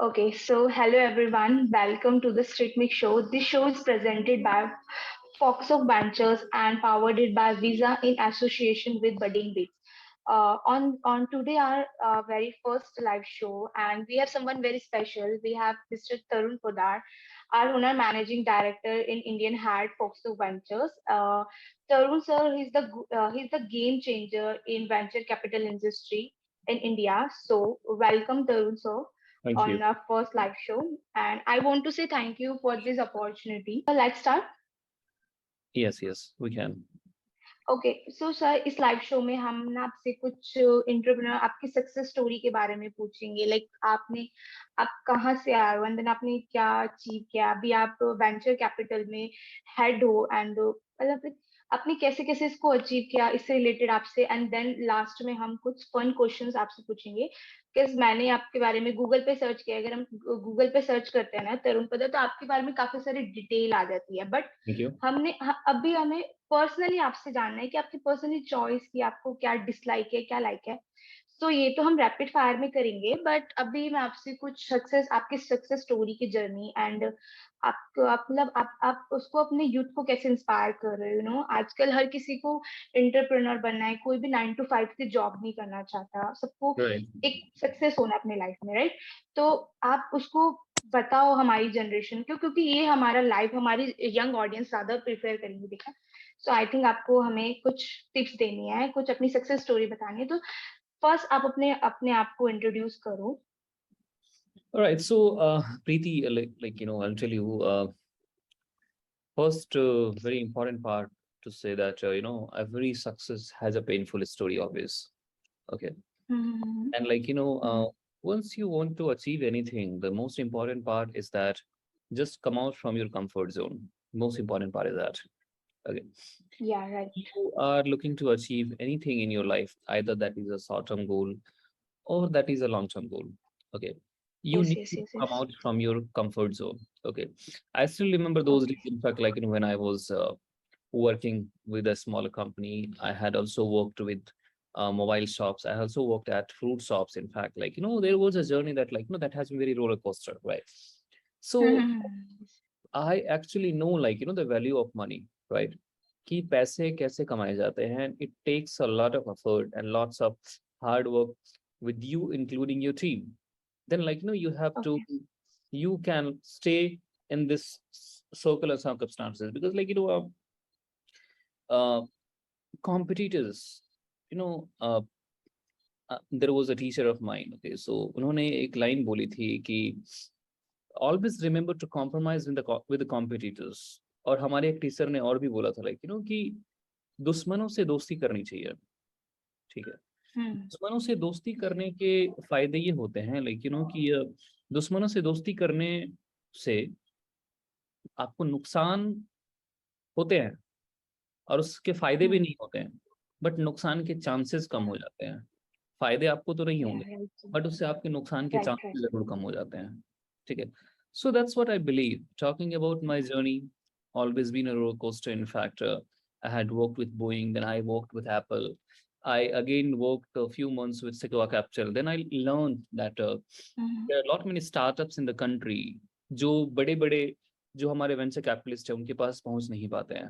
Okay, so hello everyone. Welcome to the Street Mix Show. This show is presented by Foxhog Ventures and powered by Visa in association with Budding Beats. On today our very first live show, and we have someone very special. We have Mr. Tarun Poddar, our owner managing director in Indian Hat Foxhog Ventures. Tarun sir, he's the game changer in venture capital industry in India. So welcome Tarun sir Thank you. on our first live show. And I want to say thank you for this opportunity. Let's start. Yes, we can. Okay so sir इस live show में हम ना आपसे कुछ entrepreneur आपकी success story के बारे में पूछेंगे लाइक आप कहाँ से आए हो एंड देन आपने क्या अचीव किया अभी आप वेंचर कैपिटल में हेड हो एंड मतलब आपने कैसे कैसे इसको अचीव किया इससे रिलेटेड आपसे एंड देन लास्ट में हम कुछ फन क्वेश्चंस आपसे पूछेंगे बिकॉज मैंने आपके बारे में गूगल पे सर्च किया अगर हम गूगल पे सर्च करते हैं ना तरुण पदा तो आपके बारे में काफी सारी डिटेल आ जाती है बट Thank you. अभी हमें पर्सनली आपसे जानना है कि आपकी पर्सनली चॉइस की आपको क्या डिसलाइक है क्या लाइक है तो ये तो हम रैपिड फायर में करेंगे बट अभी मैं आपसे कुछ आपकी सक्सेस स्टोरी की जर्नी एंड आप मतलब आप उसको अपने यूथ को कैसे इंस्पायर कर रहे हो यू नो आजकल हर किसी को एंटरप्रेन्योर बनना है कोई भी 9 to 5 की जॉब नहीं करना चाहता सबको Right. एक सक्सेस होना है अपने लाइफ में राइट तो आप उसको बताओ हमारी जनरेशन क्यों क्योंकि ये हमारा लाइफ हमारी यंग ऑडियंस ज्यादा प्रिफेयर करेंगे देखा सो आई थिंक आपको हमें कुछ टिप्स देनी है कुछ अपनी सक्सेस स्टोरी बतानी है तो फर्स्ट आप अपने अपने आप को इंट्रोड्यूस करो All right. So, Preeti, I'll tell you. First, very important part to say that every success has a painful story always. Okay, hmm and once you want to achieve anything, the most important part is that just come out from your comfort zone. Most important part is that. Okay, या right you are looking to achieve anything in your life, either that is a short-term goal or that is a long-term goal. Okay, you yes need yes to yes come yes out from your comfort zone. Okay, I still remember those days. Okay In fact, when I was working with a smaller company, I had also worked with mobile shops. I also worked at fruit shops. In fact, there was a journey that that has been very roller coaster, right? So I actually know the value of money, right? कि पैसे कैसे कमाए जाते हैं. It takes a lot of effort and lots of hard work with you, including your team. Then you have to, okay you can stay in this circle of circumstances because uh, competitors, you know, there was a teacher of mine. Okay, so उन्होंने एक line बोली थी कि always remember to compromise with the competitors. और हमारे एक teacher ने और भी बोला था कि दुश्मनों से दोस्ती करनी चाहिए. ठीक है, दुश्मनों से दोस्ती करने के फायदे ये होते हैं कि दुश्मनों से दोस्ती करने से आपको नुकसान होते हैं और उसके फायदे भी नहीं होते हैं बट नुकसान के चांसेस कम हो जाते हैं. फायदे आपको तो नहीं या होंगे राइट बट उससे आपके नुकसान के राइट चांसेस राइट जरूर कम हो जाते हैं. ठीक है, so that's what I believe. Talking about my journey, always been a roller coaster. In fact, I had worked with Boeing, then I worked with Apple. I again worked a few months with Sequoia Capital. Then I learned that there are a lot many startups in the country जो बड़े बड़े जो हमारे venture capitalist है उनके पास पहुंच नहीं पाते हैं.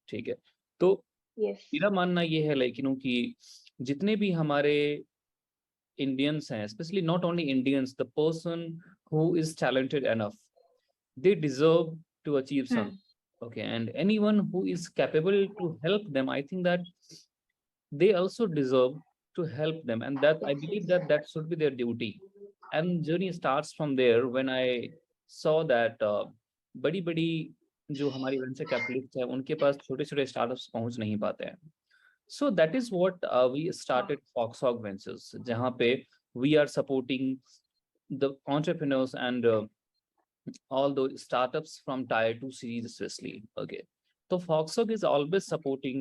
ठीक है, तो यस मेरा मानना ये है कि जितने भी हमारे Indians हैं, especially not only Indians, the person who is talented enough, they deserve to achieve something. Okay, and anyone who is capable to help them, I think that they also deserve to help them, and that I yes believe yes that that should be their duty. And journey starts from there when I saw that बड़ी बड़ी जो हमारी venture capitalist है उनके पास छोटे छोटे startups पहुंच नहीं पाते हैं. So that is what we started Foxhog Ventures, जहाँ पे we are supporting the entrepreneurs and all the startups from tier 2 cities especially. Okay, so Foxhog is always supporting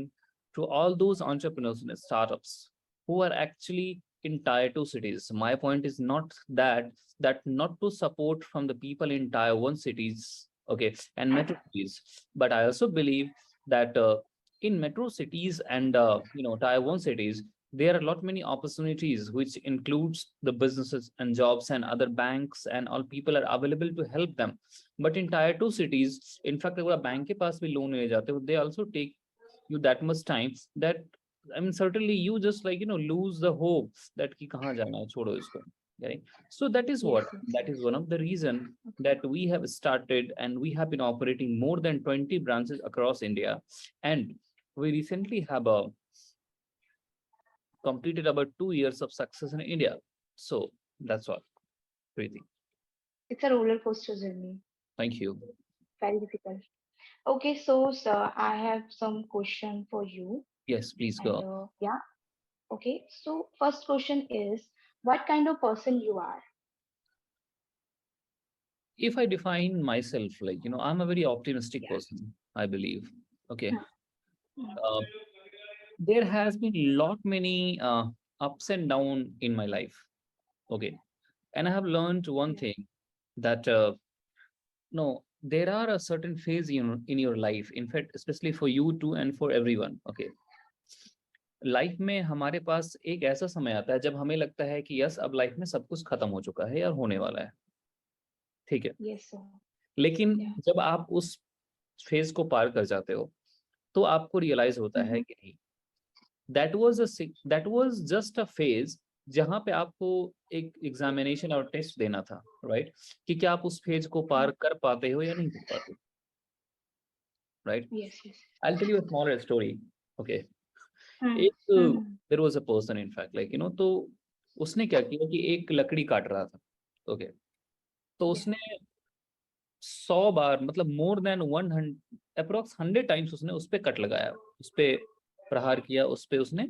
to all those entrepreneurs and startups who are actually in tier 2 cities. My point is not that not to support from the people in tier 1 cities, okay, and metro cities, but I also believe that in metro cities and tier 1 cities there are a lot many opportunities which includes the businesses and jobs and other banks and all people are available to help them. But in tier 2 cities, in fact, अगर आप bank के पास भी loan ले जाते हो, they also take you that much time that, I mean, certainly you just like, lose the hope that कि कहाँ जाना है, छोड़ो इसको. Right? So that is Yes, what, yes. that is one of the reason Okay. that we have started and we have been operating more than 20 branches across India. And we recently have completed about 2 years of success in India. So that's all, Preeti. It's a roller coaster journey. Thank you. Very difficult. Okay, so sir, I have some question for you. Yes, please And go. yeah, okay. So first question is, what kind of person you are? If I define myself, like, I'm a very optimistic Yeah. person, I believe. Okay. Hmm, hmm. Uh, there has been lot many ups and down in my life. Okay. And I have learned one Yeah. thing that no, there are a certain phase in your life, in fact, especially for you too and for everyone. Okay. Life में हमारे पास एक ऐसा समय आता है जब हमें लगता है कि यस अब लाइफ में सब कुछ खत्म हो चुका है या होने वाला है. ठीक है. Yes, sir. लेकिन Yeah. जब आप उस फेज को पार कर जाते हो तो आपको रियलाइज होता है Mm-hmm. कि नहीं, that was just a phase जहां पे आपको एक एग्जामिनेशन और टेस्ट देना था, राइट? कि क्या आप उस फेज को पार कर पाते हो या नहीं कर पाते, right? Yes, yes. I tell you a smaller story. Okay. Hmm. एक Mm-hmm. There was a person in fact, like तो उसने क्या किया कि एक लकड़ी काट रहा था. ओके. तो Yeah. उसने 100 बार, मतलब मोर देन 100 अप्रोक्स 100 टाइम्स उसने उस पे कट लगाया, उस पे प्रहार किया, उस पे उसने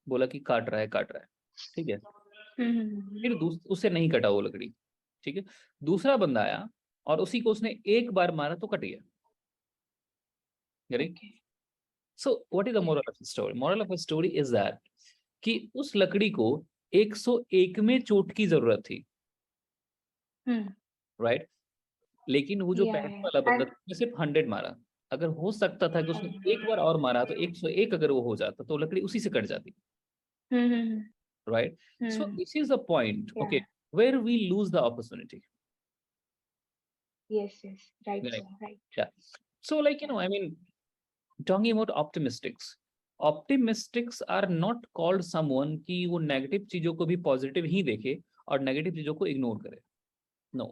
बोला कि काट रहा है, काट रहा है. ठीक है. Mm-hmm. फिर उससे नहीं कटा वो लकड़ी. ठीक है. दूसरा बंदा आया और उसी को उसने एक बार मारा तो कट गया. Right. Okay. So what is the Yeah. Moral of the story? Moral of the story is that कि उस लकड़ी को 101 में चोट की जरूरत थी, Hmm. राइट? लेकिन वो जो Yeah, पहले yeah. वाला बंदा था उसने सिर्फ 100 मारा. अगर हो सकता था कि उसने एक बार और मारा तो 101 अगर वो हो जाता तो लकड़ी उसी से कट जाती, Mm-hmm. Right? So Hmm. This is the point, okay, Yeah. Where we lose the opportunity. Yes, yes. Right, Right. sir. Right. Yeah. So, like, Yeah. I mean, talking about optimistics are not called someone कि वो negative चीजों को भी positive ही देखे और negative चीजों को ignore करे. No,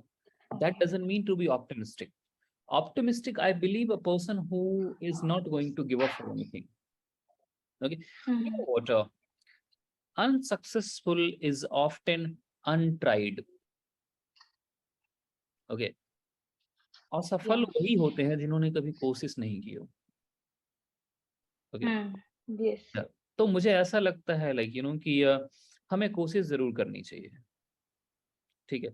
that Okay. doesn't mean to be optimistic. Optimistic, I believe, a person who is not going to give up for anything. Okay. You Mm-hmm. know what? Unsuccessful is often untried. Okay. असफल Yeah. वही होते हैं जिन्होंने कभी कोशिश नहीं की हो. ओके. Hmm. Yes. तो मुझे ऐसा लगता है, लाइक कि हमें कोशिश जरूर करनी चाहिए. ठीक है.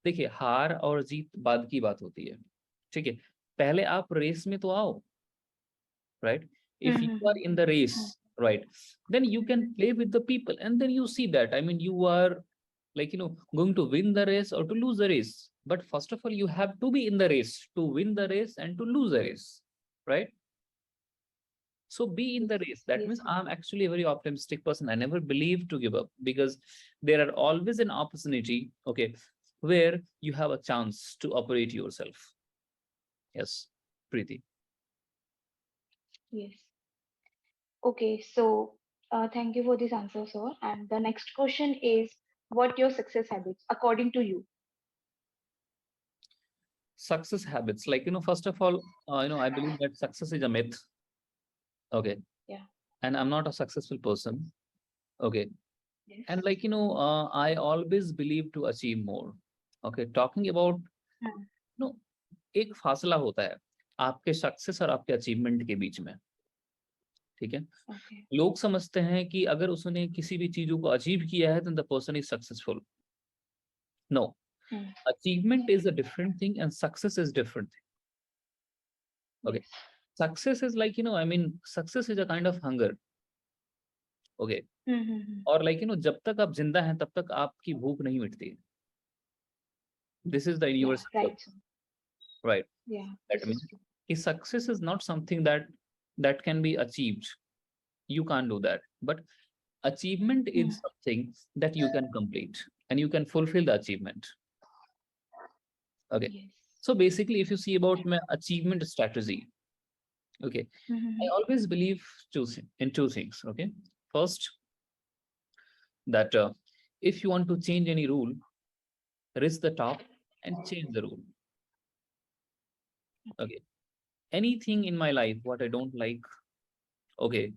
देखिए, हार और जीत बाद की बात होती है. ठीक है. पहले आप रेस में तो आओ, right? If you are Mm-hmm. in the race, right, then you can play with the people, and then you see that, I mean, you are like, going to win the race or to lose the race. But first of all, you have to be in the race to win the race and to lose the race, right? So be in Yes. the race. That Yes, means sir. I'm actually a very optimistic person. I never believe to give up because there are always an opportunity, okay, where you have a chance to operate yourself. Yes, Preeti. Yes. Okay. So, thank you for this answer, sir. And the next question is, what your success habits according to you? Success habits, like, first of all, I believe that success is a myth. Okay. Yeah. And I'm not a successful person. Okay. Yes. And like, I always believe to achieve more. Okay. Talking about, Hmm. एक फासला होता है आपके success और आपके achievement के बीच में. ठीक है. Okay. लोग समझते हैं कि अगर उसने किसी भी चीजों को अचीव किया है then the person is successful. No. Hmm. Achievement is a different thing and success is different thing. Okay. Yes. Success is like, I mean, success is a kind of hunger. Okay. Mm-hmm. और like जब तक आप जिंदा हैं तब तक आपकी भूख नहीं मिटती. This is the Yeah. Universal, Right, sir. Right? Yeah. That This is means true. कि success is not something that can be achieved. You can't do that. But achievement is something that you can complete and you can fulfill the achievement. Okay. Yes. So basically, if you see about my achievement strategy, okay, I always believe in two things. Okay. First, that if you want to change any rule, reach the top and change the rule. Okay. Anything in my life, what I don't like, okay.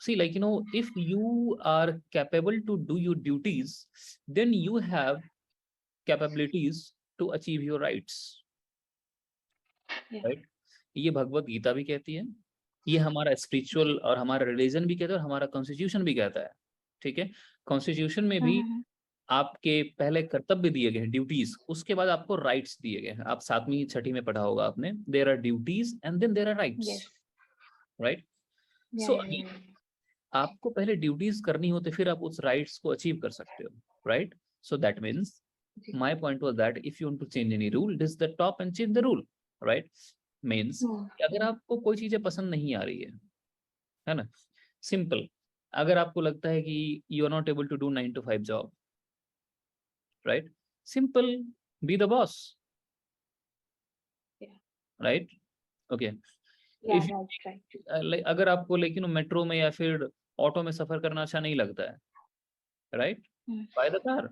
See, like, if you are capable to do your duties, then you have capabilities to achieve your rights. Yeah. Right? ये भगवत गीता भी कहती है, ये हमारा spiritual और हमारा religion भी कहता है और हमारा कॉन्स्टिट्यूशन भी कहता है. ठीक है. कॉन्स्टिट्यूशन में भी आपके पहले कर्तव्य दिए गए हैं, ड्यूटीज, उसके बाद आपको राइट्स दिए गए हैं. आप 7वीं 6ठी में पढ़ा होगा आपने, there are duties and then there are rights. Yes. Right. Yeah, so yeah, yeah. आपको पहले ड्यूटीज करनी हो तो फिर आप उस राइट्स को अचीव कर सकते हो. Right. So that means my point was that if you want to change any rule, this the top and change the rule. Right. Means अगर आपको कोई चीजें पसंद नहीं आ रही है ना, सिंपल. अगर आपको लगता है कि you are not able to do 9 to 5 job, right? Simple, be the boss. Yeah. Right. Okay. Yeah, If right. like अगर आपको लेकिन मेट्रो में या फिर ऑटो में सफर करना अच्छा नहीं लगता है, right? Buy the car.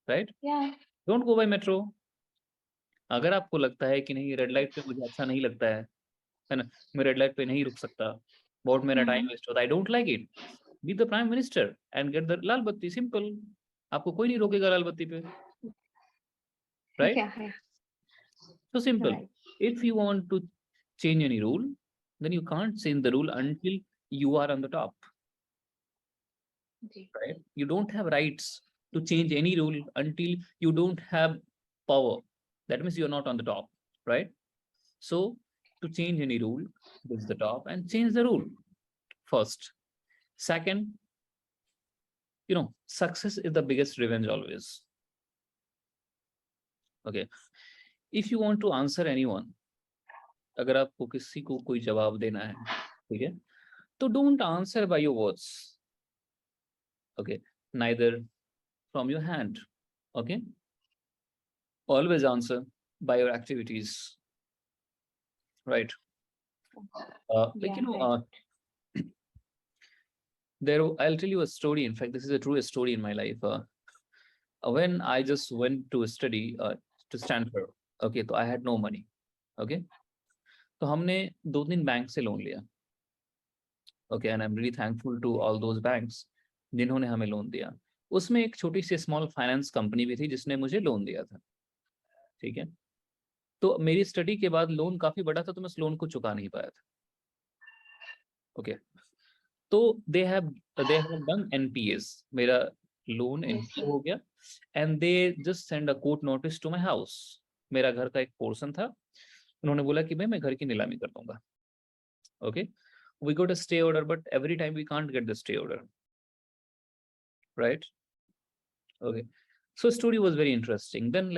Right. Yeah. Don't go by metro. अगर आपको लगता है कि नहीं रेड लाइट पे मुझे अच्छा नहीं लगता है ना, मैं रेड लाइट पे नहीं रुक सकता, बहुत मेरा टाइम वेस्ट होता है, I don't like it, be the prime minister and get the lal batti. Simple. आपको कोई नहीं रोकेगा लाल बत्ती पे. Right. Yeah. So simple. Right. If you want to change any rule, then you can't change the rule until you are on the top. Right. You don't have rights to change any rule until you don't have power. That means you are not on the top. Right. So to change any rule, this is the top and change the rule first. Second, success is the biggest revenge always. Okay. If you want to answer anyone, अगर आपको किसी को कोई जवाब देना है, ठीक है, तो don't answer by your words. Okay. Neither from your hand. Okay. Always answer by your activities. Right. I'll tell you a story. In fact, this is a true story in my life. When I just went to study to Stanford, okay, so I had no money. Okay. तो हमने 2-3 bank से loan लिया. Okay, and I'm really thankful to all those banks जिन्होंने हमें loan दिया. उसमें एक छोटी सी स्मॉल फाइनेंस कंपनी भी थी जिसने मुझे लोन दिया था. ठीक है. तो मेरी स्टडी के बाद लोन काफी बड़ा था, तो मैं उस लोन को चुका नहीं पाया था. ओके. तो they have done NPAs. मेरा लोन NPA हो गया and they just send a court notice to my house. मेरा घर का एक पोर्शन था, उन्होंने बोला कि भाई मैं घर की नीलामी कर दूंगा. Okay. We got a stay order, but every time we can't get the stay order. Right. Okay. So story was very interesting. Then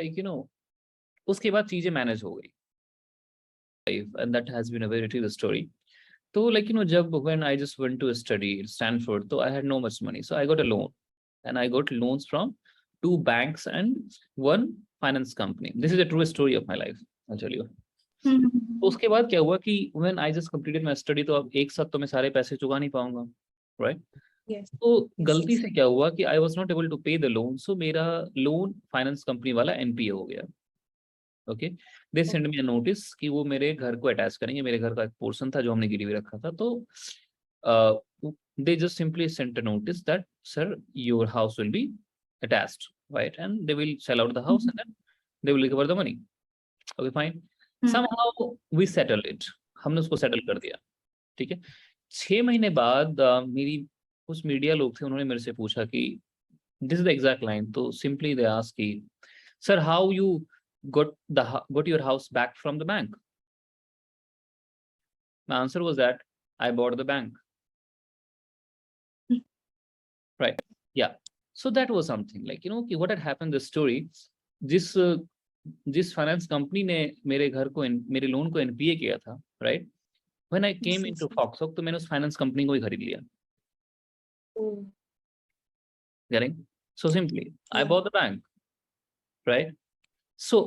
उसके बाद चीजें मैनेज हो गई. And that has been a very true story. So जब when I just went to study at Stanford, so I had no much money. So I got a loan and I got loans from 2 banks and 1 finance company. This is a true story of my life, I'll tell you. तो उसके बाद क्या हुआ कि when I just completed my study, तो अब एक साथ तो मैं सारे पैसे चुका नहीं पाऊंगा. Right? Yes. तो गलती से क्या हुआ कि I was not able to pay the loan. So मेरा लोन फाइनेंस कंपनी वाला NPA हो गया. Okay. They send me a notice कि वो मेरे घर को अटैच करेंगे. मेरे घर का एक पोर्शन था जो हमने गिरवी रखा था. तो they just simply sent a notice that sir, your house will be attached, right, and they will sell out the house and then they will recover the money. Okay, fine. Somehow we settled it. हमने उसको settle कर दिया. ठीक है. 6 महीने बाद मेरी कुछ मीडिया लोग थे, उन्होंने मेरे से पूछा कि this is the exact line. तो सिंपली दे आस्क कि sir how you got your house back from the bank? My answer was that I bought the bank. Right. Yeah. So that was something what had happened, the story. जिस finance company ने मेरे loan को NPA किया था, right, when I came into Foxhog, तो मैंने उस finance company को ही खरीद लिया. Getting? So simply, I Yeah. bought the bank, right? So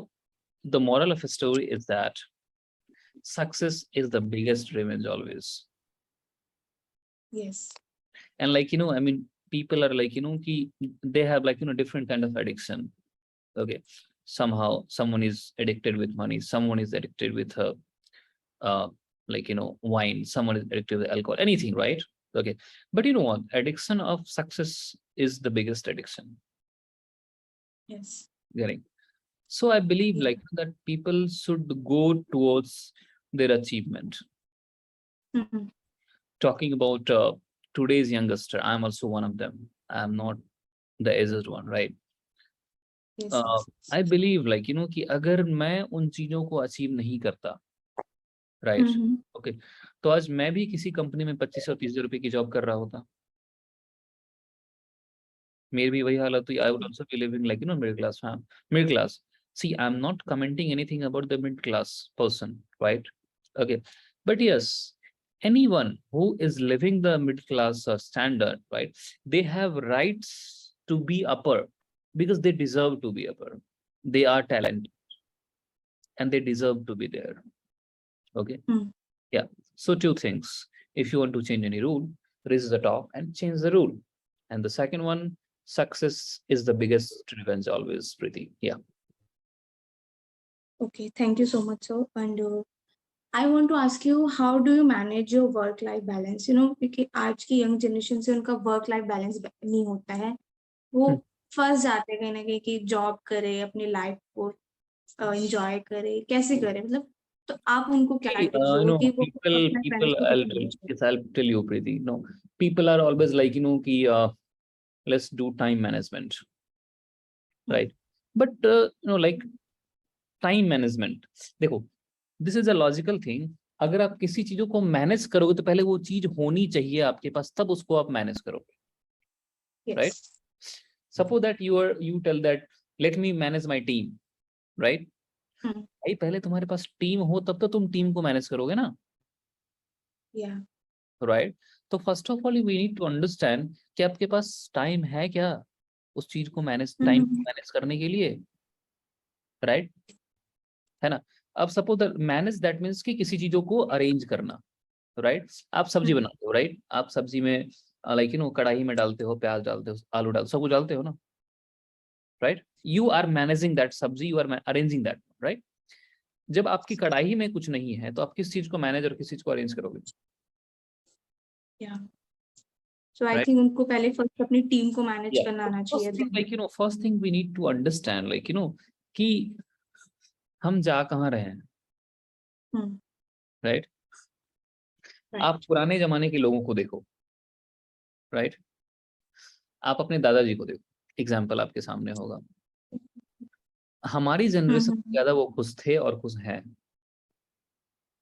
the moral of a story is that success is the biggest revenge always. Yes. And like, I mean, people are like, they have like, different kind of addiction. Okay. Somehow someone is addicted with money, someone is addicted with uh like wine, someone is addicted with alcohol, anything, right? Okay. But you know what? Addiction of success is the biggest addiction. Yes. Getting? So I believe Yeah. like that people should go towards their achievement. Mhm. Talking about today's youngster, I'm also one of them. I'm not the aged one, right? Yes. Yes. I believe like कि अगर मैं उन चीजों को achieve नहीं करता, right, Mhm. Okay, तो आज मैं भी किसी कंपनी में 25 और 30 रुपए की जॉब कर रहा होता, मेरी भी वही हालत हुई. I would also be living like middle class fam, middle class. See, I'm not commenting anything about the mid class person, right? Okay, but yes, anyone who is living the mid class standard, right, they have rights to be upper because they deserve to be upper. They are talented and they deserve to be there. Okay. Mm. Yeah. So two things. If you want to change any rule, raise the top and change the rule. And the second one, success is the biggest revenge always, Preeti. Yeah. Okay. Thank you so much, sir. And I want to ask you, how do you manage your work-life balance? क्योंकि आज की young generation से उनका work life balance नहीं होता है. वो Hmm. फंस जाते हैं कहीं ना कहीं कि जॉब करे, अपनी लाइफ को एंजॉय करे, कैसे करे, मतलब तो आप उनको क्या See, टिप्स दोगे कि वो people, वर्क-लाइफ बैलेंस people, को I'll कैसे tell, मैनेज करें? yes, I'll tell you, Preeti. No, people are always like, ki, let's do time management, right? But, like time management, देखो, this is a logical thing. अगर आप किसी चीजों को manage करोगे तो पहले वो चीज होनी चाहिए आपके पास, तब उसको आप मैनेज करोगे, right? Yes. Suppose that you tell that let me manage my team, right? भाई पहले तुम्हारे पास टीम हो तब तो तुम टीम को मैनेज करोगे ना, Yeah. राइट? तो first of all we need to understand कि आपके पास टाइम है क्या उस चीज को मैनेज, टाइम को मैनेज करने के लिए, राइट? है ना? अब सपोज मैनेज दैट मीन्स कि किसी चीजों को अरेंज करना, राइट? आप सब्जी बनाते हो, राइट? आप सब्जी में लाइक कढ़ाई में डालते हो, प्याज डालते हो, आलू डालते हो, सब कुछ डालते हो ना, right? You are managing that sabzi, you are arranging that, right? जब आपकी कढ़ाई में कुछ नहीं है तो आप किस चीज को मैनेज और किस चीज को अरेंज करोगे? Yeah. So I Right? think उनको पहले फर्स्ट अपनी टीम को मैनेज Yeah. करना आना First चाहिए. thing, like first thing we need to understand, like कि हम जा कहाँ रहे हैं, Hmm. राइट? Right. आप पुराने जमाने के लोगों को देखो, राइट? आप अपने दादाजी को देखो, एग्जाम्पल आपके सामने होगा. हमारी जनरेशन से ज्यादा वो खुश थे और खुश हैं.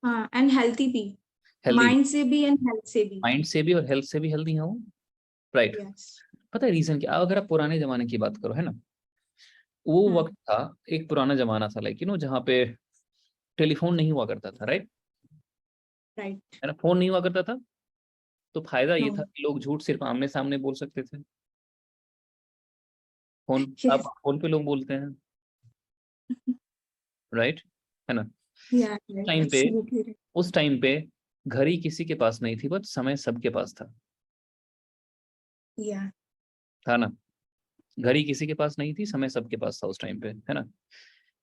हाँ, एंड हेल्थी भी, हेल्दी, माइंड से भी एंड हेल्थ से भी. माइंड से भी और हेल्थ से भी हेल्दी हैं वो, राइट? Yes. पता है रीजन क्या? अगर आप पुराने जमाने की बात करो, है ना, वो वक्त था, एक पुराना जमाना था, लाइक जहाँ पे टेलीफोन नहीं हुआ करता था, राइट? Right. है ना, फोन नहीं हुआ करता था, तो फायदा ये No. था कि लोग झूठ सिर्फ आमने सामने बोल सकते थे. Phone, Yes. अब फोन पे लोग बोलते हैं, राइट? है ना? Yeah, right. टाइम पे, Absolutely right. उस टाइम पे घड़ी किसी के पास नहीं थी, बट समय सबके पास Yeah. था ना? घड़ी किसी के पास नहीं थी, समय सबके पास था उस टाइम पे, है ना?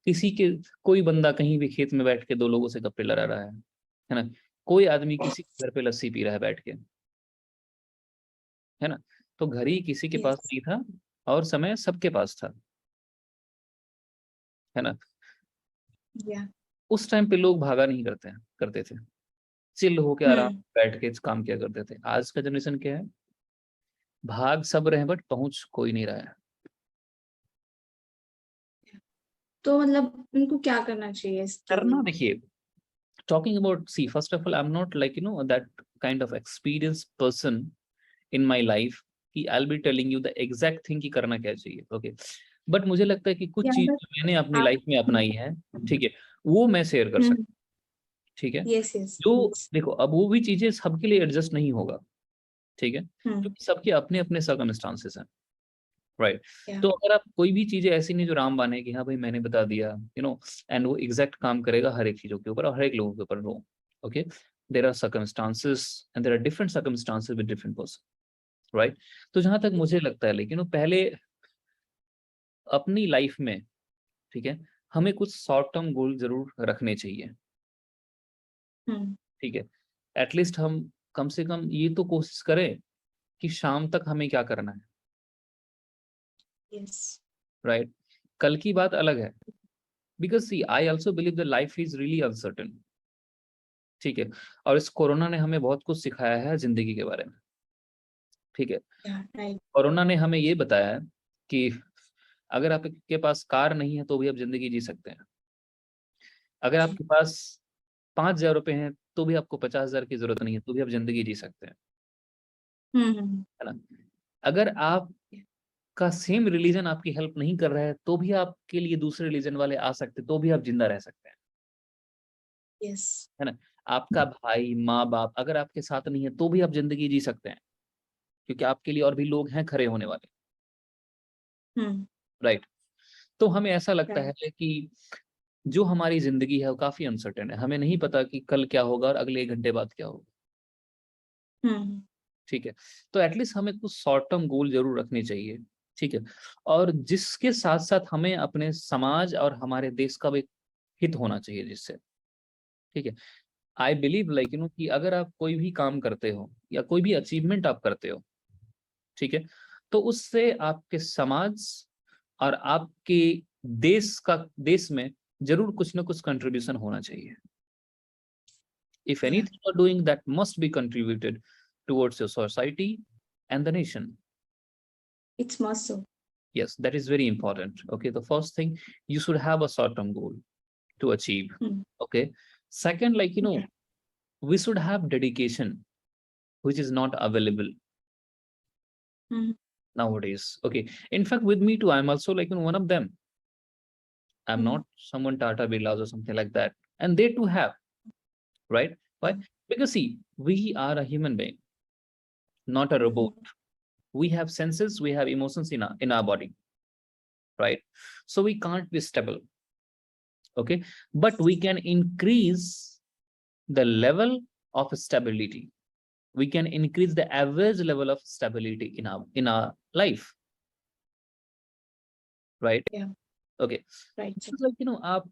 किसी के, कोई बंदा कहीं भी खेत में बैठ के दो लोगों से गप्पे लड़ा रहा है ना? कोई आदमी किसी के घर पे लस्सी पी रहा है बैठ के, है ना? तो घड़ी किसी के Yes. पास नहीं था और समय सबके पास था, है ना? Yeah. उस टाइम पे लोग भागा नहीं करते थे, चिल होके आराम बैठ के काम किया करते थे. आज का जनरेशन क्या है? भाग सब रहे हैं बट पहुंच कोई नहीं रहा है. तो मतलब उनको क्या करना चाहिए इसके करना, लिए? देखिए, talking about, see, first of all, I'm not like that kind of experienced person in my life कि I'll be telling you the exact thing कि करना क्या चाहिए, okay? बट मुझे लगता है कि कुछ Yeah, चीज but मैंने अपनी आप लाइफ में अपनाई है, ठीक है, वो मैं शेयर कर सकता हूँ, ठीक है? Yes, yes, जो yes. देखो, अब वो भी चीजें सबके लिए एडजस्ट नहीं होगा, ठीक है, हम्म, क्योंकि सबके अपने अपने सर्कमस्टांसेस हैं, राइट। yeah, तो अगर आप कोई भी चीजें ऐसी नहीं जो रामबाण है कि हाँ भाई मैंने बता दिया, एंड वो एग्जैक्ट काम करेगा हर एक चीजों के ऊपर और हर एक लोगों के ऊपर, no. Okay, there are circumstances and there are different circumstances with different person, right. तो जहां तक मुझे लगता है, लेकिन पहले अपनी लाइफ में, ठीक है, हमें कुछ शॉर्ट टर्म गोल जरूर रखने चाहिए, हम्म, ठीक है। एटलीस्ट हम कम से कम ये तो कोशिश करें कि शाम तक हमें क्या करना है, yes, राइट। कल की बात अलग है, because see I also believe the life is really uncertain, ठीक है। और इस कोरोना ने हमें बहुत कुछ सिखाया है जिंदगी के बारे में, ठीक है। yeah, right, कोरोना ने हमें ये बताया है कि अगर आपके पास कार नहीं है तो भी आप जिंदगी जी सकते हैं। अगर आपके पास 5,000 रुपए हैं तो भी आपको 50,000 की जरूरत नहीं है, तो भी आप जिंदगी जी सकते हैं, है ना। अगर आप का सेम रिलीजन आपकी हेल्प नहीं कर रहा है तो भी आपके लिए दूसरे रिलीजन वाले आ सकते, तो भी आप जिंदा रह सकते हैं, yes, है ना। आपका भाई माँ बाप अगर आपके साथ नहीं है तो भी आप जिंदगी जी सकते हैं, क्योंकि आपके लिए और भी लोग हैं खड़े होने वाले, हम्म, राइट। तो हमें ऐसा लगता right, है कि जो हमारी जिंदगी है वो काफी अनसर्टेन है, हमें नहीं पता कि कल क्या होगा और अगले 1 घंटे बाद क्या होगा, हम्म, ठीक है। तो एटलीस्ट हमें कुछ शॉर्ट टर्म गोल जरूर रखने चाहिए, ठीक है। और जिसके साथ साथ हमें अपने समाज और हमारे देश का भी हित होना चाहिए जिससे, ठीक है। आई बिलीव लाइक कि अगर आप कोई भी काम करते हो या कोई भी अचीवमेंट आप करते हो, ठीक है, तो उससे आपके समाज और आपके देश में जरूर कुछ ना कुछ कंट्रीब्यूशन होना चाहिए। If yeah, anything you're doing, that must be contributed towards your society and the nation. it's must so, Yes, that is very important. Okay, the first thing, you should have a short-term goal to achieve. Okay. Second, yeah, we should have dedication, which is not available nowadays. Okay. In fact, with me too, I'm also one of them. I'm not someone Tata Birlas or something like that. And they too have, right? Why? Because see, we are a human being, not a robot. We have senses, we have emotions in our body, right? So we can't be stable, okay, but we can increase the level of stability. We can increase the average level of stability in our life, right? yeah, Okay. right, Our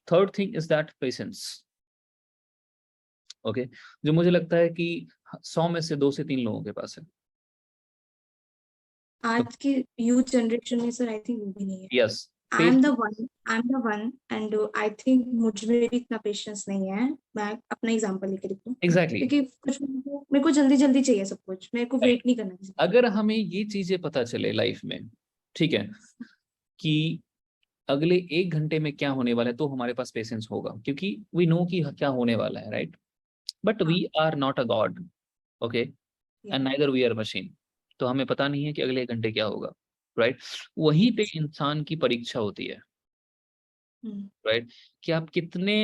third thing is that patience. Okay, जो मुझे लगता है कि 100 में से 2 से 3 लोगों के पास है। आज की यूथ जनरेशन में सर आई थिंक वो भी नहीं है। Yes, I am the one and I think मुझ में भी इतना पेशेंस नहीं है। मैं अपना एग्जांपल लेके देखूं exactly. क्योंकि कुछ मेरे को जल्दी जल्दी चाहिए सब कुछ, मेरे को वेट नहीं करना किसी का। अगर हमें ये चीजें पता चले लाइफ में, ठीक है, कि अगले 1 घंटे में क्या होने वाला है, तो हमारे पास पेशेंस होगा, क्योंकि वी नो कि क्या होने वाला है, right. But we are not a god, okay, and neither we are machine. तो हमें पता नहीं है कि अगले 1 घंटे क्या होगा, राइट। वहीं पे इंसान की परीक्षा होती है, राइट, कि आप कितने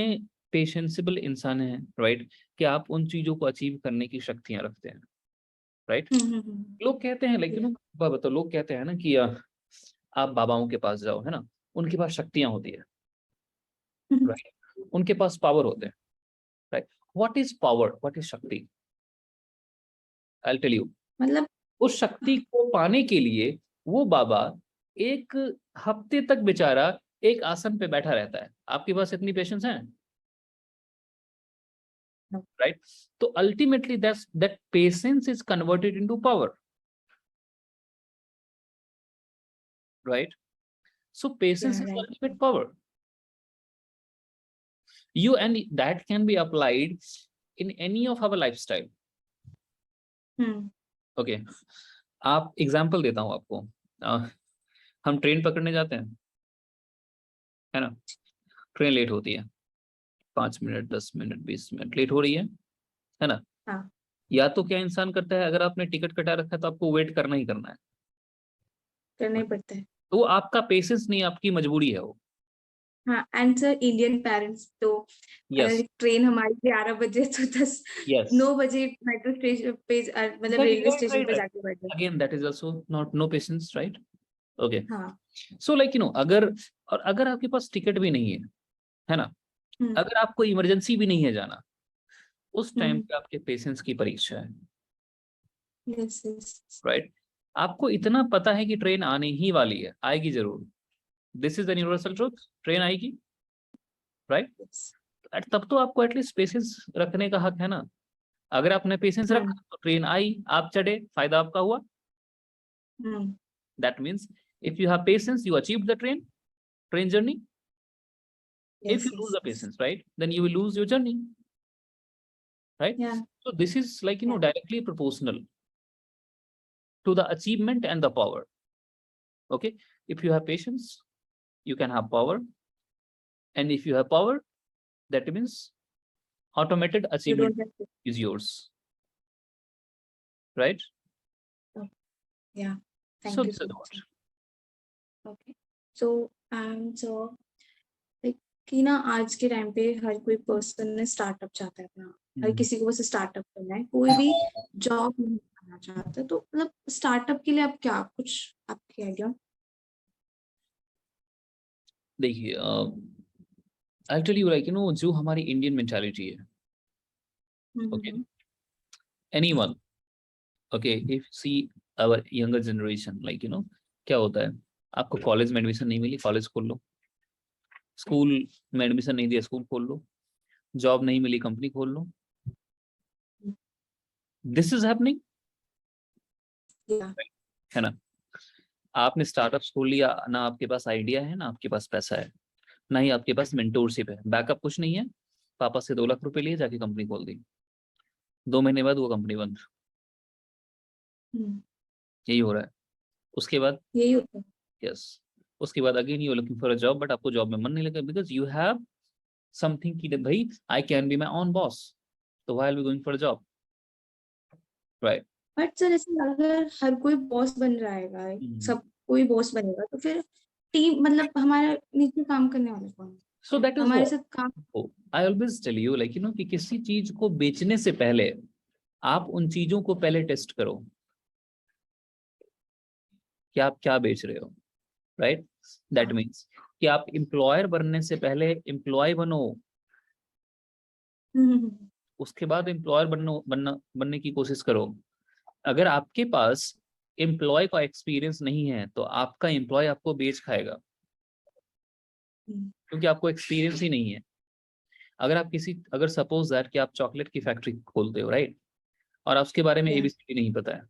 पेशेंसिबल इंसान हैं, राइट, कि आप उन चीजों को अचीव करने की शक्तियां रखते हैं, राइट। लोग कहते हैं, लेकिन बताओ, लोग कहते हैं ना कि आप बाबाओं के पास जाओ, है ना, उनके पास शक्तियां होती है, राइट, उनके पास पावर होते हैं, right. What is power, what is shakti? I tell you. मतलब उस शक्ति को पाने के लिए वो बाबा एक हफ्ते तक बेचारा एक आसन पे बैठा रहता है। आपके पास इतनी पेशेंस है, राइट। तो ultimately that patience is converted into power, right. So patience is ultimate power, you and that can be applied in any of our lifestyle. Okay, आप एग्जांपल देता हूं आपको। हम ट्रेन पकड़ने जाते हैं, है ना, ट्रेन लेट होती है, 5 मिनट 10 मिनट 20 मिनट लेट हो रही है ना। हाँ, या तो क्या इंसान करता है, अगर आपने टिकट कटा रखा है तो आपको वेट करना ही करना है, करना ही पड़ता है। तो वो आपका पेशेंस नहीं, आपकी मजबूरी है वो, हाँ, and sir, Indian parents तो Yes. ट्रेन हमारी 11 बजे तो 9 Yes. बजे मेट्रो स्टेशन पे मतलब Exactly. Railway Right. Station Right. पे Right. जाके बैठे। Again, that is also not no patience, right? Okay. हाँ। So like अगर आपके पास टिकट भी नहीं है ना, अगर आपको इमरजेंसी भी नहीं है जाना, उस टाइम पे आपके पेशेंस की परीक्षा है। Yes, yes. राइट? आपको इतना पता है कि ट्रेन आने ही वाली है, आएगी जरूर। This is the universal truth, train आएगी, राइट? तब तो आपको एटलीस्ट पेशेंस रखने का हक है ना। अगर आपने पेशेंस रखा तो ट्रेन आई, आप चढ़े, फायदा आपका हुआ। That means if you have patience, you achieve the train journey. If you lose the patience, right, then you will lose your journey, right? Yeah. So this is like directly proportional to the achievement and the power. Okay, if you have patience, you can have power, and if you have power, that means automated You achievement don't have to. is yours, right? Yeah. Thank So you this so is much. what. Okay. So like कि ना आज के time पे हर कोई person ने startup चाहता है अपना, हर किसी को बस स्टार्टअप करना है, कोई भी जॉब नहीं करना चाहता। तो मतलब स्टार्टअप के लिए आप क्या कुछ आपकी आइडिया? देखिए, I'll tell you, like जो हमारी इंडियन मेंटालिटी है, okay, anyone, okay, if see our younger generation, like क्या होता है, आपको कॉलेज में एडमिशन नहीं मिली, कॉलेज खोल लो। स्कूल में एडमिशन नहीं दिया, स्कूल खोल लो। जॉब नहीं मिली, कंपनी खोल लो। दिस इज हैपनिंग, है ना? आपने स्टार्टअप खोल लिया ना, आपके पास आइडिया है ना, आपके पास पैसा है ना, ही आपके पास मेंटोरशिप है, बैकअप कुछ नहीं है। पापा से 2 लाख रुपए लिए जाके कंपनी खोल दी, 2 महीने बाद वो कंपनी बंद। यही हो रहा है। उसके बाद यही होता है। यस, उसके बाद again you looking for a job, but आपको जॉब में मन नहीं लगा, बिकॉज यू हैव समथिंग कि भाई I can be my own boss, तो why are we going for a job, right? But sir ऐसे अगर हर कोई बॉस बन रहेगा, सब कोई बॉस बनेगा, तो फिर टीम मतलब हमारा नीचे काम करने वाला कौन है? So that is हमारे what साथ काम। I always tell you, like कि किसी चीज को बेचने से पहले आप उन चीजों को पहले टेस्ट करो कि आप क्या बेच रहे हो, राइट? दैट मीन्स कि आप एम्प्लॉयर बनने से पहले एम्प्लॉय बनो, उसके बाद एम्प्लॉयर बनने की कोशिश करो। अगर आपके पास एम्प्लॉय का एक्सपीरियंस नहीं है तो आपका एम्प्लॉय आपको बेच खाएगा, क्योंकि आपको एक्सपीरियंस ही नहीं है। अगर सपोज दैट कि आप चॉकलेट की फैक्ट्री खोलते हो, राइट, और आप उसके बारे में एबीसीडी नहीं पता है,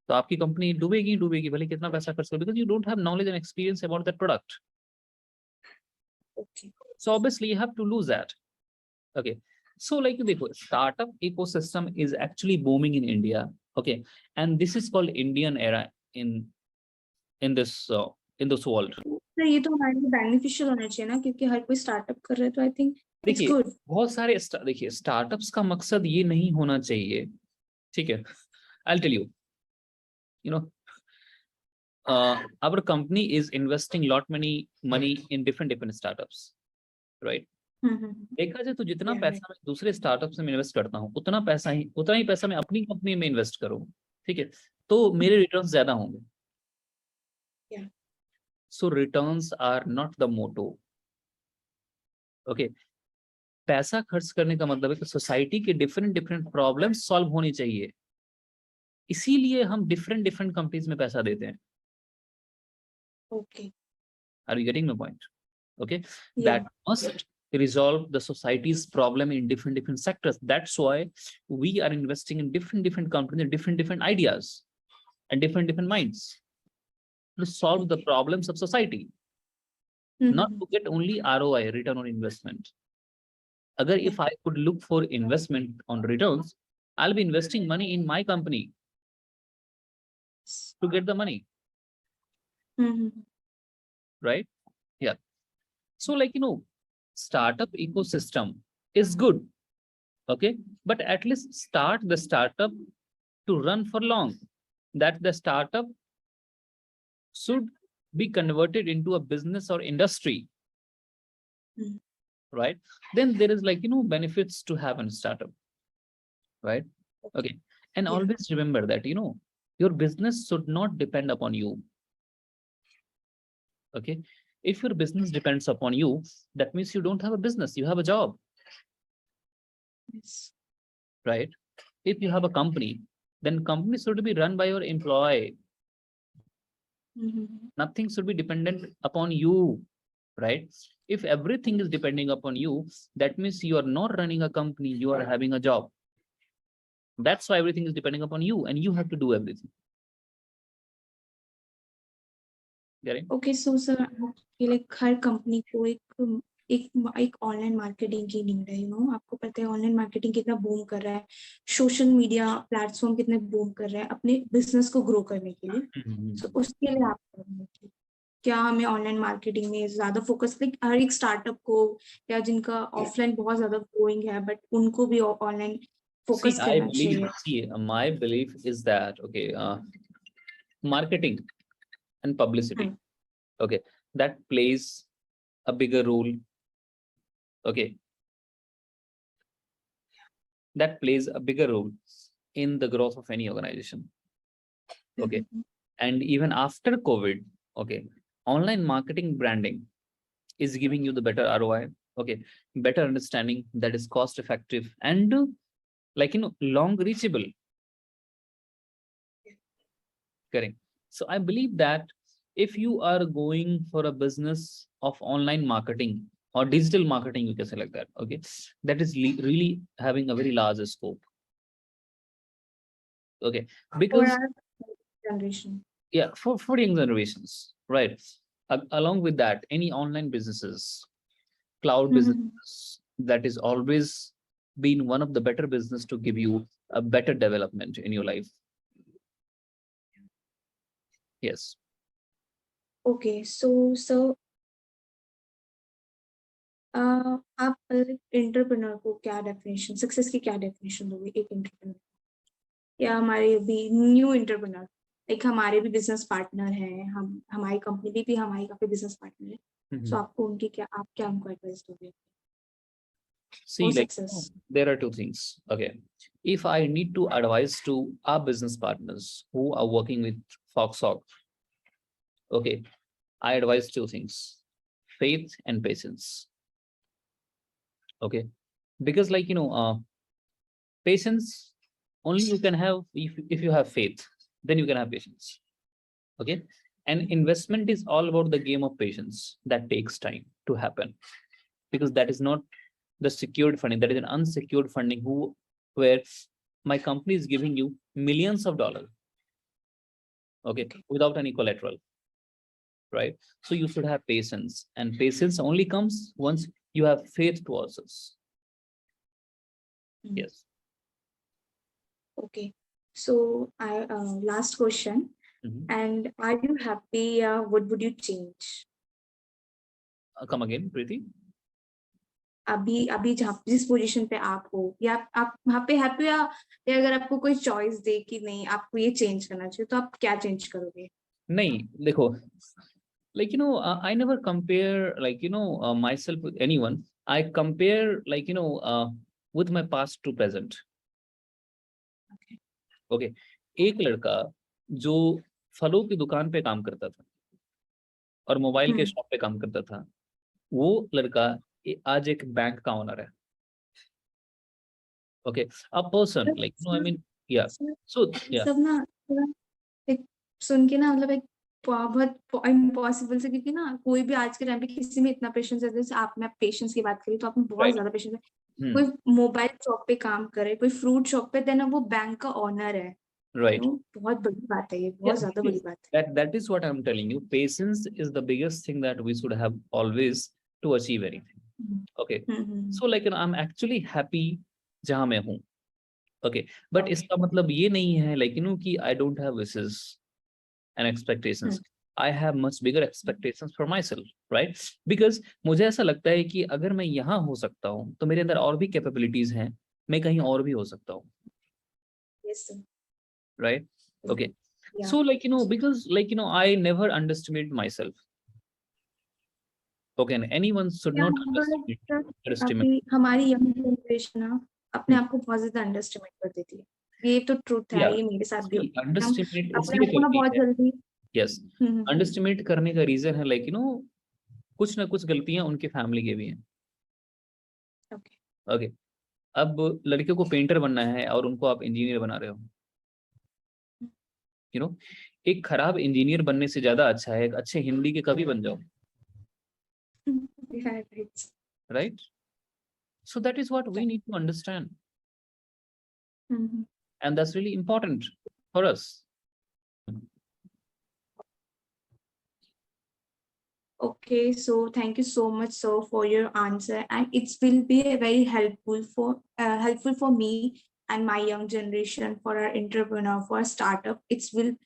तो आपकी कंपनी डूबेगी भले कितना पैसा खर्च करो, because you don't have knowledge and experience about that product. So obviously you have to lose that. Okay, so like देखो, startup ecosystem is actually booming in India, okay, and this is called Indian era in this world. तो ये तो हमारे लिए beneficial होना चाहिए ना, क्योंकि हर कोई स्टार्टअप कर रहा है, तो आई थिंक इट्स देखिए, गुड। बहुत सारे देखिए, स्टार्टअप्स का मकसद ये नहीं होना चाहिए, ठीक है? I'll tell you, you know, our company is investing lot many money in different startups, right? देखा जाए तो जितना पैसा मैं दूसरे स्टार्टअप में इन्वेस्ट करता हूँ, उतना ही पैसा मैं अपनी कंपनी में इन्वेस्ट करूँ, ठीक है, तो मेरे रिटर्न्स ज्यादा होंगे। So returns are not the motto, okay? पैसा खर्च करने का मतलब है कि सोसाइटी के डिफरेंट प्रॉब्लम सॉल्व होनी चाहिए, इसीलिए हम डिफरेंट कंपनीज में पैसा देते हैं। Okay, are you getting my point? Okay, that must resolve the society's problem in different sectors. That's why we are investing in different companies, different ideas and different minds to solve the problems of society, not to get only ROI, return on investment. Agar if I could look for investment on returns, I'll be investing money in my company to get the money, right? Yeah. So like startup ecosystem is good, okay, but at least start the startup to run for long, that the startup should be converted into a business or industry, right? Then there is like, benefits to have a startup, right? Okay. And Yeah. always remember that, your business should not depend upon you. Okay. If your business depends upon you, that means you don't have a business, you have a job, Yes. right? If you have a company, then company should be run by your employee. Nothing should be dependent upon you, right? If everything is depending upon you, that means you are not running a company, you are having a job. That's why everything is depending upon you and you have to do everything. Getting? Okay so sir like her company को एक online marketing की need है, आपको पता है online marketing कितना boom कर रहा है, सोशल मीडिया प्लेटफॉर्म कितने बूम कर रहे हैं अपने बिजनेस को ग्रो करने के लिए। सो उसके लिए आप क्या हमें ऑनलाइन मार्केटिंग में ज्यादा फोकस, लाइक हर एक स्टार्टअप को या जिनका ऑफलाइन बहुत ज्यादा ग्रोइंग है बट उनको भी ऑनलाइन फोकस करना चाहिए? My belief is that, okay, marketing and publicity, okay, that plays a bigger role. Okay, that plays a bigger role in the growth of any organization. Okay. And even after COVID, okay, online marketing branding is giving you the better ROI, okay, better understanding that is cost effective and like, long reachable. Correct. So I believe that if you are going for a business of online marketing or digital marketing, you can say like that, okay, that is really having a very large scope. Okay, because generation, yeah, for young generations, right? Along with that, any online businesses, cloud businesses, that is always been one of the better business to give you a better development in your life. Yes. Okay, so आप entrepreneur को क्या definition, success की क्या definition दोगे एक entrepreneur, या हमारे भी न्यू एंटरप्रेन्योर, लाइक हमारे भी बिजनेस पार्टनर हैं, हमारी कंपनी भी हमारी काफी बिजनेस पार्टनर है, सो आपको उनकी क्या, आप क्या उनको एडवाइस दोगे? See, like, there are two things. Okay, if I need to advise to our business partners who are working with Foxhog, okay, I advise two things: faith and patience. Okay, because like, patience only you can have if you have faith, then you can have patience. Okay, and investment is all about the game of patience that takes time to happen, because that is not the secured funding, that is an unsecured funding where my company is giving you millions of dollars, okay, without any collateral, right? So you should have patience, and patience only comes once you have faith towards us. Yes. Okay, so I last question. And are you happy? What would you change? Come again, Preeti. अभी जिस position पे आप हो, या आप वहाँ पे happy, या अगर आपको कोई चॉइस दे कि नहीं आपको ये चेंज करना चाहिए, तो आप क्या चेंज करोगे? नहीं, देखो, like, I never compare, like, myself with anyone. I compare, like, with my past to present. Okay. एक लड़का जो फलों की दुकान पे काम करता था और मोबाइल के शॉप पे काम करता था, वो लड़का आज एक बैंक का ओनर है. Okay, a person, like, I mean, yeah. So yeah. सब ना एक सुन के ना, मतलब एक बहुत इम्पॉसिबल से, क्योंकि ना कोई भी आज के टाइम पे किसी में इतना पेशेंस है, जैसे आप में पेशेंस की बात करें तो आप में बहुत ज्यादा पेशेंस है. कोई मोबाइल शॉप पे काम करे, कोई फ्रूट शॉप पे, देन वो बैंक का ओनर है. Right. बहुत बड़ी बात है ये, बहुत ज्यादा बड़ी बात है. That is what I'm telling you. Patience is the biggest thing that we should have always to achieve anything. Okay. So like, I'm actually happy जहाँ मैं हूँ. Okay. But इसका मतलब ये नहीं है like, कि I don't have wishes and expectations. I have much bigger expectations for myself, right? Because मुझे ऐसा लगता है कि अगर मैं यहाँ हो सकता हूँ तो मेरे अंदर और भी capabilities हैं, मैं कहीं और भी हो सकता हूँ. Yes, sir. Right? Okay. Yeah. So like, because like, I never underestimate myself. Okay, and anyone should Yeah, not but underestimate. अभी हमारी यंग जनरेशन ना अपने Hmm. आप को बहुत ज्यादा अंडरस्टिमेट कर देती है, ये तो ट्रूथ है, Yeah, ये मेरे साथ भी see, होता है। हम underestimate अपने इसलिए आप को ना करती बहुत है. जल्दी Yes, अंडरस्टिमेट करने का रीजन है लाइक कुछ ना कुछ गलतियां उनके फैमिली के भी हैं. ओके ओके, अब लड़कियों को पेंटर बनना है और उनको आप इंजीनियर बना रहे हो. एक खराब इंजीनियर बनने से ज्यादा अच्छा है एक अच्छे हिंदी के कवि बन जाओ. Right? So that is what we need to understand, and that's really important for us. Okay, so thank you so much, sir, for your answer, and it will be a very helpful for me and my young generation, for our entrepreneur, for our startup. It will